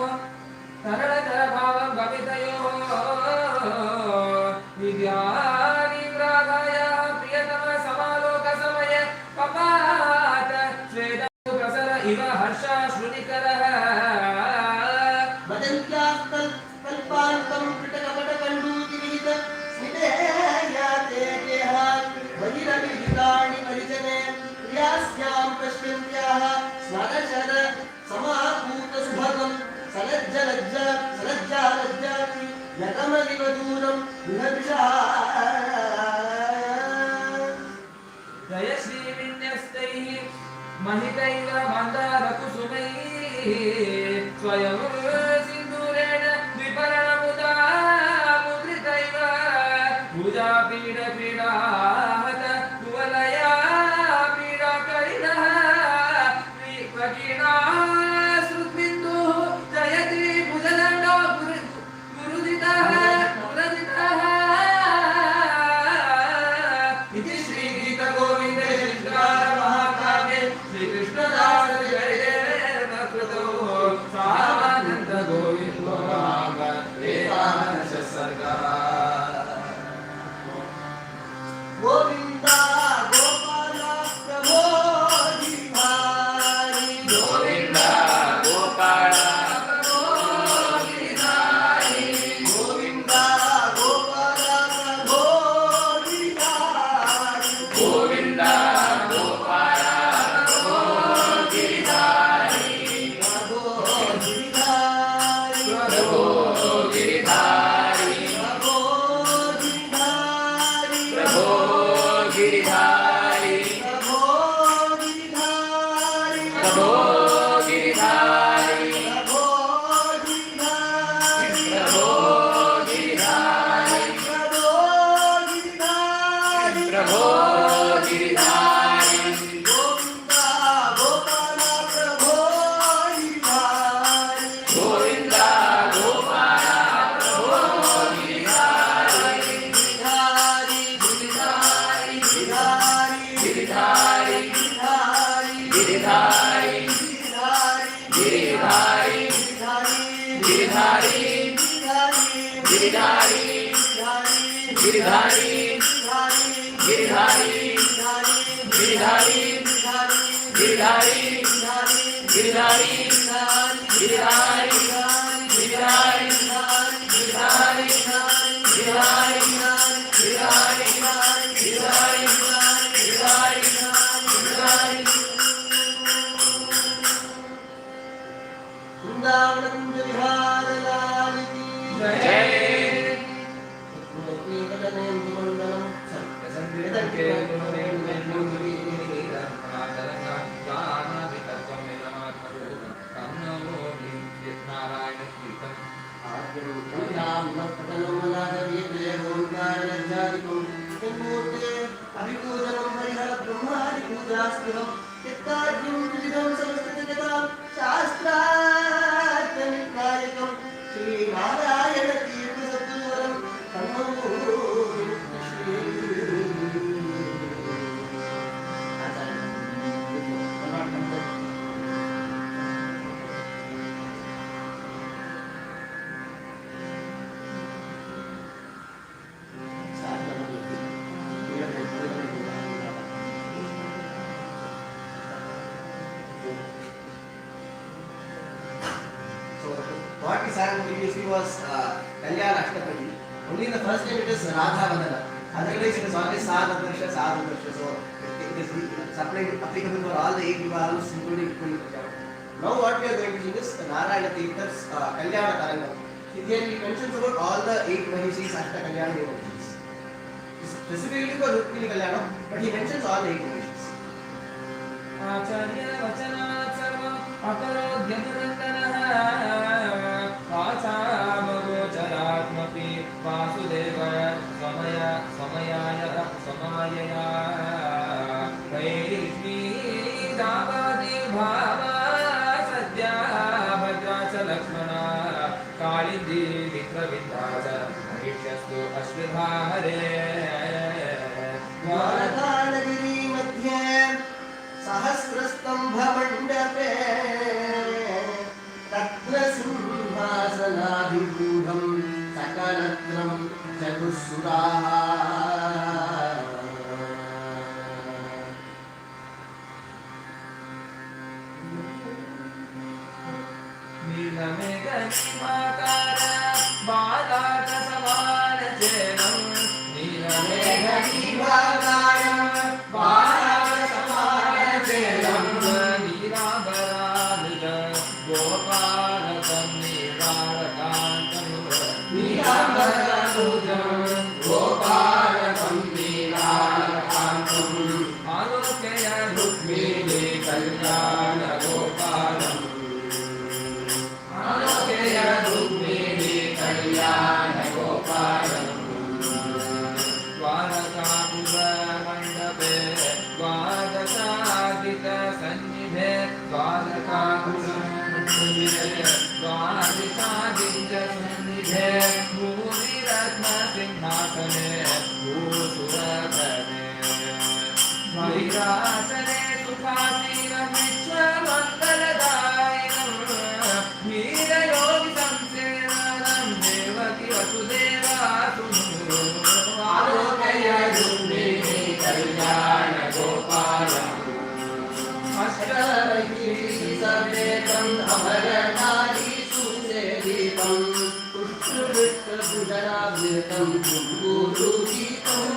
तरलतरभावं भवितयोः विद्यानिग्राधायाः प्रियतमसमालोकसमये पपात श्वेतप्रसर इव हर्षाश्रुनिकरः कल्पान्तं कृतकपटकण्डूतिविहित स्मितेयाते देहात् बहिरभिहितानि परिजने प्रियास्यां पश्यन्त्याः स्मरशर समापूतसुभगं सलज्जालज्जाति यकमदिव दूरं विहर्षः जयश्रीविन्यस्तैः महितैव मन्दारकुसुमैः स्वयं सिन्दूरेण विपरणमुदा मुद्रितैव पूजापीडपीडाहत कुवलया पीडाकरिणः श्रुत्बिन्दुः जयति भुजदण्डो गुरुदितः इति श्रीगीतगोविन्दे श्रीकृष्णमहाकाव्ये श्रीकृष्णदासचरितेन कृतौ स्वानन्दगोविन्दो वेदान्तस्य सर्गः गोविन्द गोपाल प्रभो गिरिधारी गोविन्द गोपाल गोविन्द गोपाल प्रभो गिरिधारी गोविन्द गोपाल गिरिधारी प्रभो गिरिधारी प्रभो गिरिधारी प्रभो गिरिधारी प्रभो गिरिधारी प्रभो गिरिधारी प्रभो गिरिधारी प्रभो गिरिधारी प्रभो गिरिधारी प्रभो गिरिधारी प्रभो गिरिधारी गोविन्द गोपाल प्रभो गिरिधारी गोविन्द गोपाल प्रभो गिरिधारी गिरिधारी गिरिधारी गिरिधारी गिरिधारी गिरिधारी गिरिधारी गिरिधारी गिरिधारी गिरिधारी गिरिधारी गिरिधारी गिरिधारी गिरिधारी गिरिधारी गिरिधारी वृंदावन विहार लाल की जय What we sang previously was Kalyana Ashtapadi. Only in the first time it is Radha Vandana. Otherwise it is always Sadhadarsha, Sadhadarsha. So it is applicable for all the 8 Vivahas, including Kumari. Now what we are going to do is the Narayana Tirtha's Kalyana Tarangam. Here he mentions about all the 8 Mahishis Ashta Kalyana devotees. Specifically for Rukmiṇī Kalyanam, but he mentions all the 8 Mahishis. आचार्य वचनात् सर्वम् अपरोध्यनुरन्दनः आचामगोचरात्मपि वासुदेव समायया वैष्णीदावादिर्भावा सद्या भद्रा च लक्ष्मणा कालिन्दी मित्रविद्या च महिष्यस्तु अश्विधा हरे द्वारकानगरी मध्ये सहस्रस्तंभ मंडपे चित्रं चतुःसुराः नीलमेघनिमाकार बालाटसमानचेनं नीलमेघनिमाकार बालाटसमानचेनं नीलाम्बरानुज गोपालकं नीलाकान्तं नीलाम्बरानुजं गोपालकं नीलाकान्तम् आलोकय रुक्मिणी कल्याण गोपालम् आलोकय रुक्मिणी कल्याण गोपालम् द्वारकापुरमण्डपे द्वादशादितसन्निधे द्वारकापुरमण्डपे द्वादशादितसन्निधे भूरिरत्नसिंहासने भूसुरधरे वैरासने सुखासीनविश्वमङ्गलदायिनं वीरयोगि संसेवनं देवकी वसुदेवासुनु आलोकय रुक्मिणी कल्याण गोपालम् अष्टवैकीसमेतम् अमरनारीसुसेवितं पुष्पवृक्षभुजनावृतं कुङ्कुरुगीतम्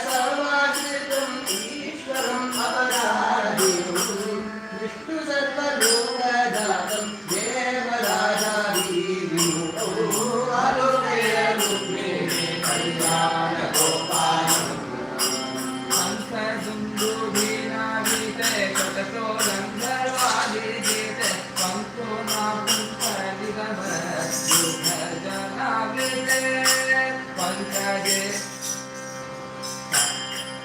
इष्टजनसमाश्रितम् ईश्वरम् अपराधितम् विष्णुसर्वलोकजातं देवराजाधिविमुखौ आलोकय रुक्मिणी कल्याण गोपालम् हंसदुन्दुभिनाभिते शतशोरङ्गर्वादिगीते पङ्क्तोनापुङ्खनिगमयुगजनावृते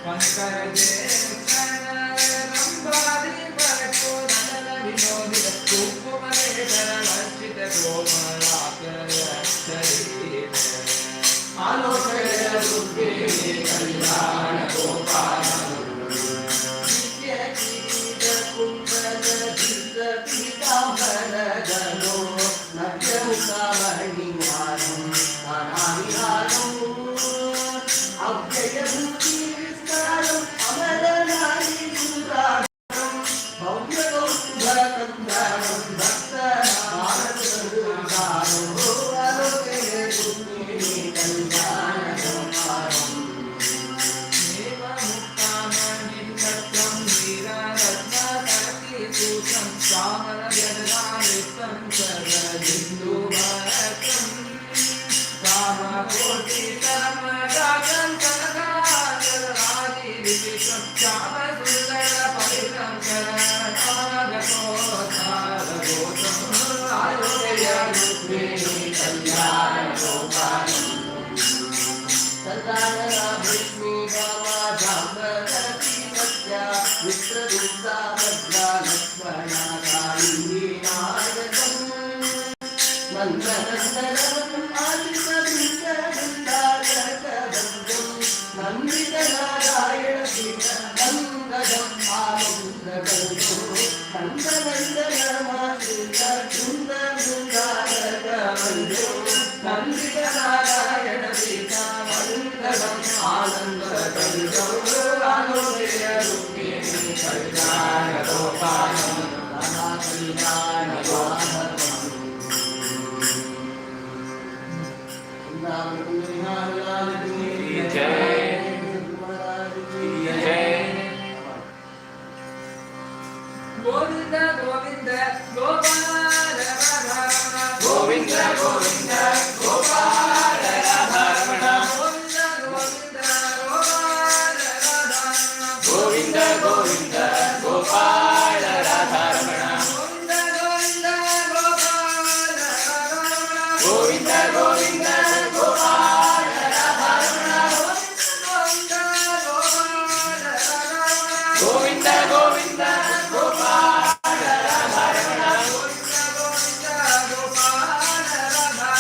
पङ्कजे क्षणरम्भादिपरशोधनविनोदित कुङ्कुमलेखनर्चित कोमलाकरशरीरे आलोकय रुक्मिणी कल्याण गोपालम् नित्यकिरीटकुण्डलधृतपीताम्बरगणो नव्यमुखामणिहारम् नानाविहारम् अव्ययभूतिविस्तारम् अमरनारीसुरागम् भव्यकौस्तुभकन्दारम् भक्तमानसदुर्गारम् आलोकय रुक्मिणी कल्याण गोपालम् देवमुक्तामणिभद्रं वीररत्नकटिसूत्रं श्यामलजलधारितं सर्वबिन्दुभद्रं कामकोटितमगात्रं कनकाचलादिविचित्रं श्यामसुन्दरपवित्रं शरणागतोद्धारगोत्रम् आलोकय रुक्मिणी कल्याण गोपालम् सदानना भृष्णीगामाजाम्बरतीमत्या मित्रदुर्गा भद्रा लक्ष्मणा कालिन्दी नायकम् मन्दनन्दनवनम् आदितवृन्दवृन्दारकवन्द्यम् नन्दितनारायणपीठमङ्गलम् आनन्दगन्धम् नन्दनन्दनमाश्रितवृन्दवृन्दारकवन्द्यम् नन्दितनारायणपीठमङ्गलम् आनन्दगन्धम् आलोकय रुक्मिणी कल्याण गोपालम् कल्याण गोपालम् Govind Govind Gopal Radha Govind Govind Gopal Radha Govind Govind Gopal Radha Govind Govind Gopal Radha Govind Govind Gopal Radha Govind Govind Gopal Radha Govind Govind Gopal Radha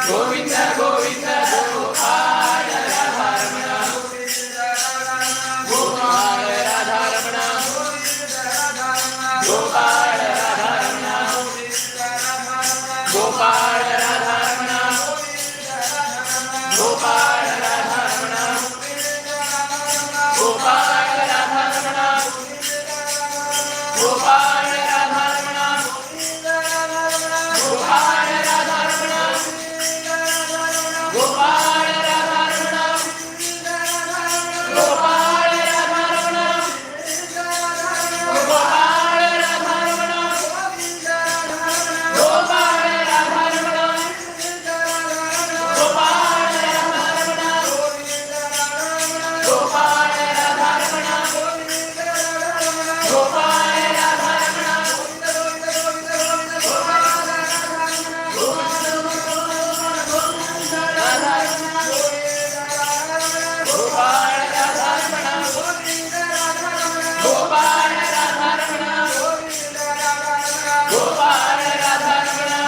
Govind Govind Gopal Radha Gopal Radha Raman Gopal Radha Raman Gopal Radha Raman Gopal Radharmana, Gopal Radharmana, Gopal Radharmana, Gopal Radharmana, Gopal Radharmana, Gopal Radharmana, Gopal Radharmana, Gopal Radharmana, Gopal Radharmana, Gopal Radharmana, Gopal Radharmana, Gopal Radharmana, Gopal Radharmana, Gopal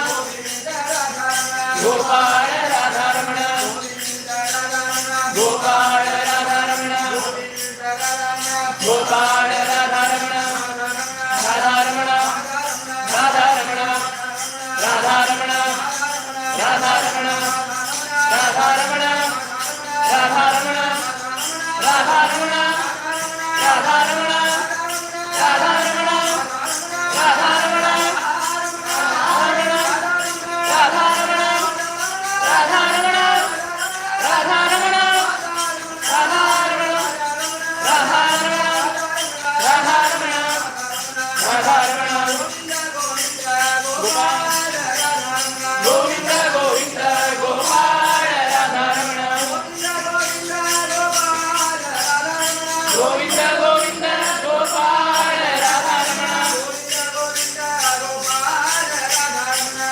Radharmana, Gopal Radharmana, Gopal Radharmana, Gopal Radharmana, Radharmana, Radharmana, Radharmana, Radharmana, Radharmana, Radharmana, Radharmana, Radharmana, Radharmana, Radharmana, Govinda Govinda Gopal Radharmana, Govinda Govinda Gopal Radharmana,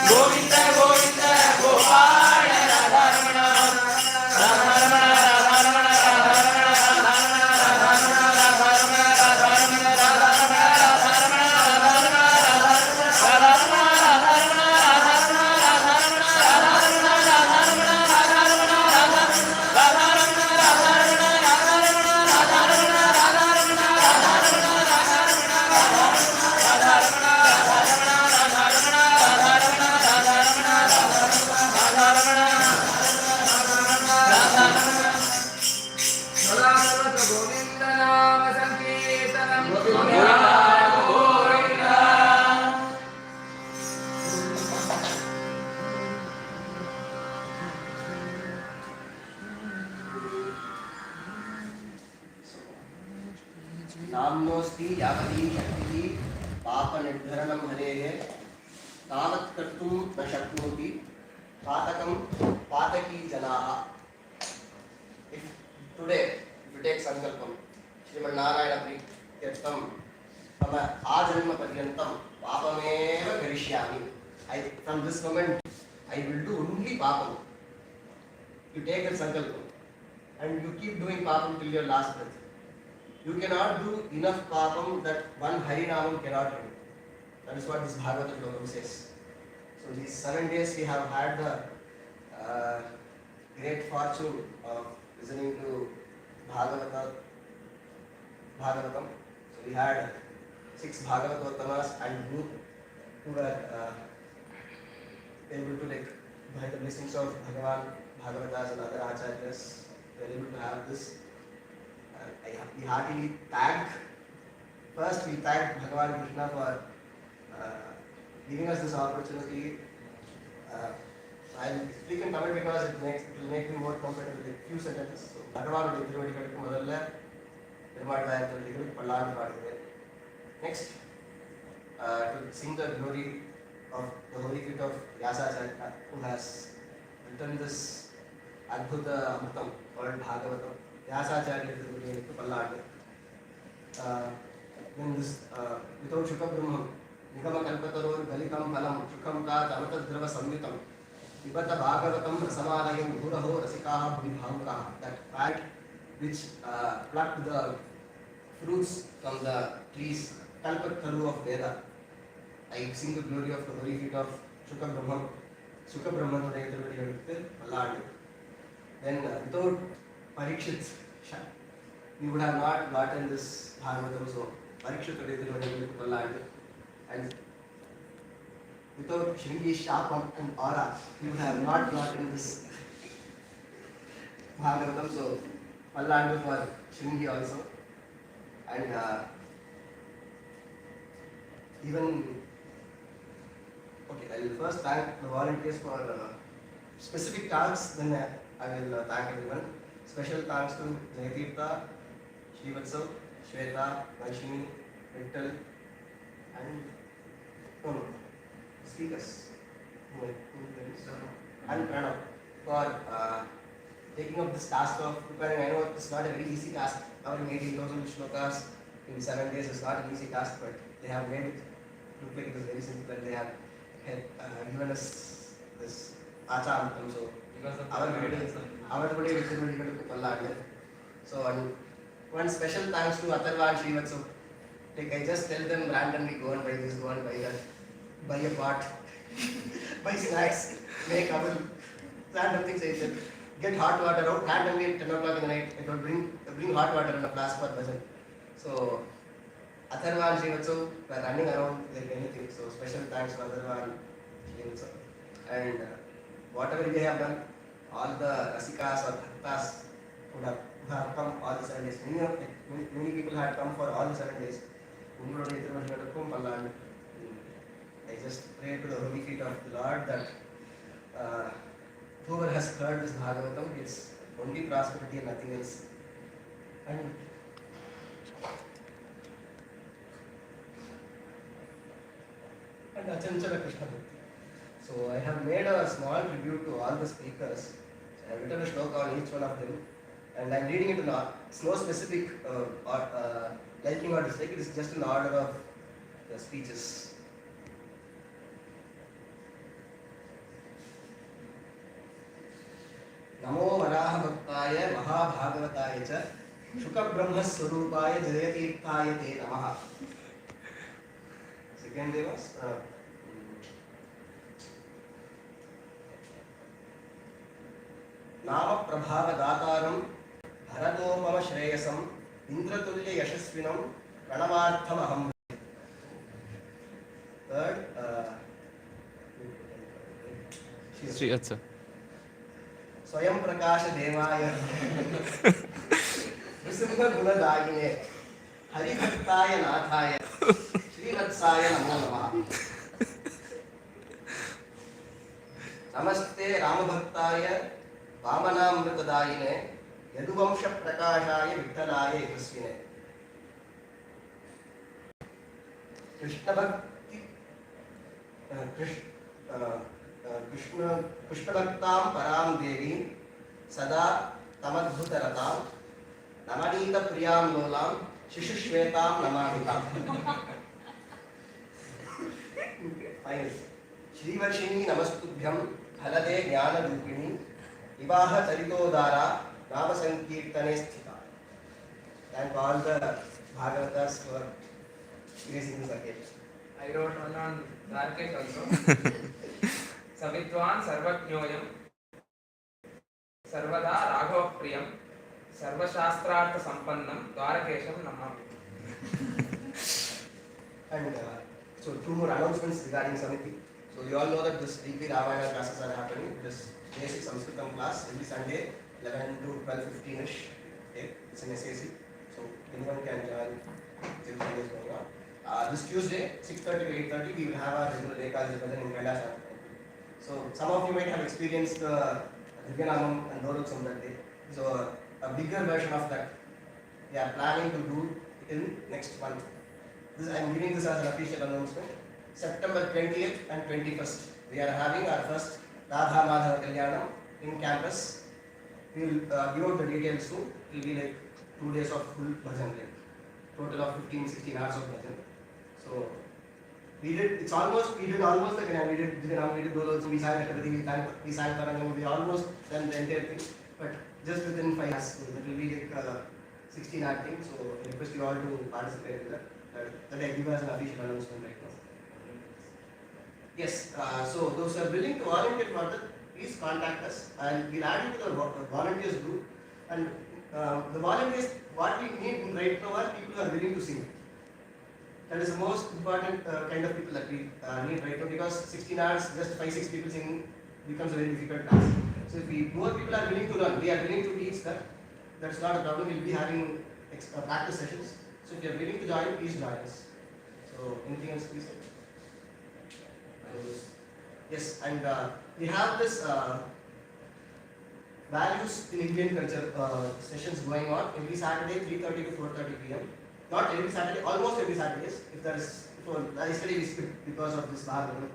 Govinda Govinda Gopal Radharmana, Radharmana, Radharmana, नाम्नोऽस्ति यावती शक्तिः पापनिर्धरणं हरेः तावत् कर्तुं न शक्नोति पातकं पातकी जनाः. If today, if you take sankalpam, Śrīmad Narayana Prityartham, mama ajanma paryantam papameva karishyami. From this moment, I will do only papam. You take that sankalpam and you keep doing papam till your last breath. You cannot do enough papam that one harinamam cannot do. That is what this Bhagavata Shloka says. So these 7 days we have had the great fortune of listening to Bhagavatam. So we had 6 Bhagavatottamas and group who were able to, like, by the blessings of Bhagavan, Bhagavatas and other acharyas, we were able to have this. We heartily thank. First, we thank Bhagavan Krishna for giving us this opportunity. I'll speak in Tamil because it will make me more comfortable with a few sentences. So, Bhagavan will Next, to sing the glory of the holy feet of Vyasacharya, who has written this Adbhuta Amritam called Bhagavatam. Vyasacharya is the glory of Pallad. Then this, without Shukha Brahman, Nigama Kalpataror, Galikam Palam, Shukam Tat, Amata Drava Samvitam, Vibhata Bhagavatam, Rasamanayam, Guraho, Rasikaha, Bhivamkaha. That fact which plucked the fruits from the trees, Kalpataru of Veda. I sing the glory of the holy feet of Shukha Brahman. Shukha Brahman would Pallad. Then without Parikshit, we would have not gotten this Bhagavatam. So Parikshit would Pallad. And without Shringi's sharp and aura, we would have not gotten this Bhagavatam, so Pallandu for Shringi also. And even, okay, I will first thank the volunteers for specific talks, then I will thank everyone. Special thanks to Jayatirtha, Srivatsa, Shweta, Varshini, Vittal, and speakers, and Pranav for taking up this task of preparing. I know it's not a very easy task. Covering 18,000 shlokas in 7 days is not an easy task, but they have made it look like it is very simple, and they have given us this Achamritam. So our today is very difficult to Palladya. So one special thanks to Atharva and Srivatsa. Like I just tell them randomly, go and buy this, go and buy that, buy a pot, buy snacks, make oven, random things. I said, get hot water out randomly at 10 o'clock in the night. It will bring hot water in a flask for bhajan. So Atharva and Srivatsa were running around like anything. So special thanks to Atharva and Srivatsa. And whatever they have done, all the Rasikas or Bhaktas would have come all the 7 days. Many people had come for all the 7 days. I just pray to the holy feet of the Lord that whoever has heard this Bhagavatam, it's only prosperity and nothing else. And Achanchara Krishna Bhakti. So I have made a small tribute to all the speakers. I have written a shloka on each one of them, and I am reading it in it's no specific liking or dislike. It is just in order of the speeches. नमो वराह भक्ताय महाभागवताय च शुक ब्रह्म स्वरूपाय जयतीर्थाय ते नमः. Second day was नाम प्रभाव दातारं भरतोपम श्रेयसं इंद्रतुल्य यशस्विनं प्रणवार्थम अहं. Third, Sree. स्वयं प्रकाश देवाय नृसिंह गुणदायिने हरिभक्ताय नाथाय श्रीवत्साय नमो नमः. नमस्ते रामभक्ताय वामनामृतदायिने यदुवंश प्रकाशाय विठ्ठलाय यशस्विने. कृष्णभक्तां परां देवी सदा तमद्भुतरतां नवनीतप्रियां लोलां शिशुश्वेतां नमामिताम्. श्रीवर्षिणी नमस्तुभ्यं फलदे ज्ञानरूपिणी विवाह चरितोदारा नाम संकीर्तने स्थिता. Thank all the Bhagavatas for gracing this occasion. I wrote one on Dvārakā also. Savitvan sarvajñoyam sarvada raghapriyam sarvashastrartha sampannam Dvārakēṣam namami. And so two more announcements regarding Samiti. So you all know that this weekly Ramayana classes are happening. This basic Sanskritam class every Sunday 11 to 12:15ish. Okay, it's an SAC. So anyone can join till Sunday is going on. This Tuesday 6:30 to 8:30 we will have our regular Rekha Bhajan in Kailasha. So some of you might have experienced Divyanamam and Dorotsam that day. So a bigger version of that we are planning to do in next month. I am giving this as an official announcement. September 20th and 21st we are having our first Radha Madhava Kalyanam in campus. We will give out the details soon. It will be like 2 days of full bhajan, like total of 15-16 hours of bhajan. So we did almost like we did Dolotsam, we sang everything, we sang Tarangam, we almost done the entire thing, but just within 5 hours. So that will be like 16 hour thing. So I request you all to participate in that. That I give as an official announcement right now. Yes, so those who are willing to volunteer for that, please contact us and we'll add you to the volunteers group. And the volunteers, what we need right now are people who are willing to sing. That is the most important kind of people that we need right now, because 16 hours, just 5-6 people singing becomes a very difficult task. So if more people are willing to learn, we are willing to teach that. That's not a problem. We'll be having practice sessions. So if you are willing to join, please join us. So anything else, please? Yes, and we have this values in Indian culture sessions going on every Saturday, 3:30 to 4:30 p.m. Not every Saturday, almost every Saturdays. If there is, yesterday we skipped because of this Bhagavata,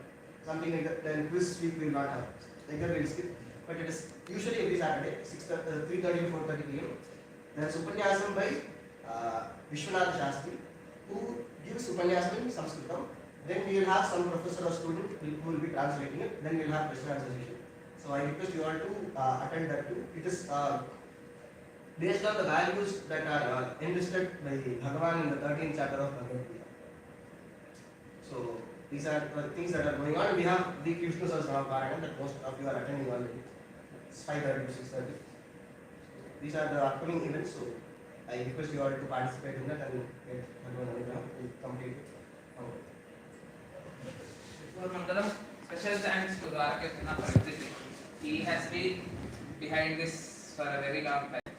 something like that. Then this week we will not have. Like that we will skip. But it is usually every Saturday, 3:30 to 4:30 p.m. There is Upanyasam by Vishwanath Shastri, who gives Upanyasam in Sanskritam. Then we will have some professor or student who will be translating it. Then we will have question answer session. So I request you all to attend that too. It is based on the values that are enlisted by Bhagavan in the 13th chapter of Bhagavata. So these are the things that are going on. We have the Krishna Sahasranam that most of you are attending already. It's 5:30 to 6:30. These are the upcoming events. So I request you all to participate in that and get Bhagavan to complete it. Before Mangalam, special thanks to Dvārakā for everything. He has been behind this for a very long time.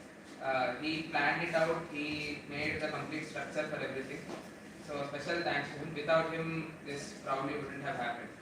He planned it out, he made the complete structure for everything. So special thanks to him. Without him, this probably wouldn't have happened.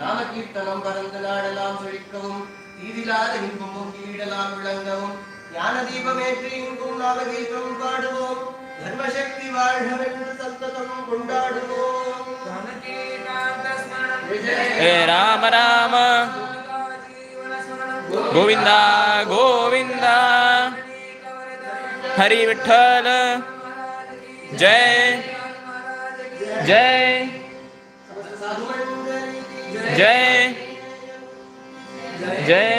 நாமகீர்த்தனம் பரந்தநாடலாம் செழிக்கவும் தீதிலாத இன்பமும் கீழலாம் விளங்கவும் ஞான தீபமேற்றி இங்கும் நாமகீதம் பாடுவோம் தர்மசக்தி வாழ்கவென்று சந்ததம் கொண்டாடுவோம். हे राम राम गोविंदा गोविंदा हरि विठ्ठल जय जय जय जय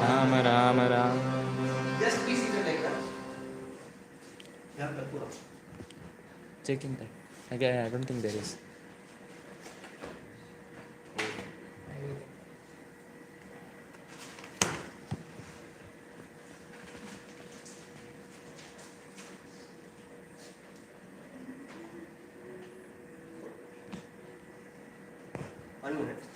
Ram Ram Ram. Just please sit like that. Yeah, Karpura. Checking that. Again, I don't think there is. One minute.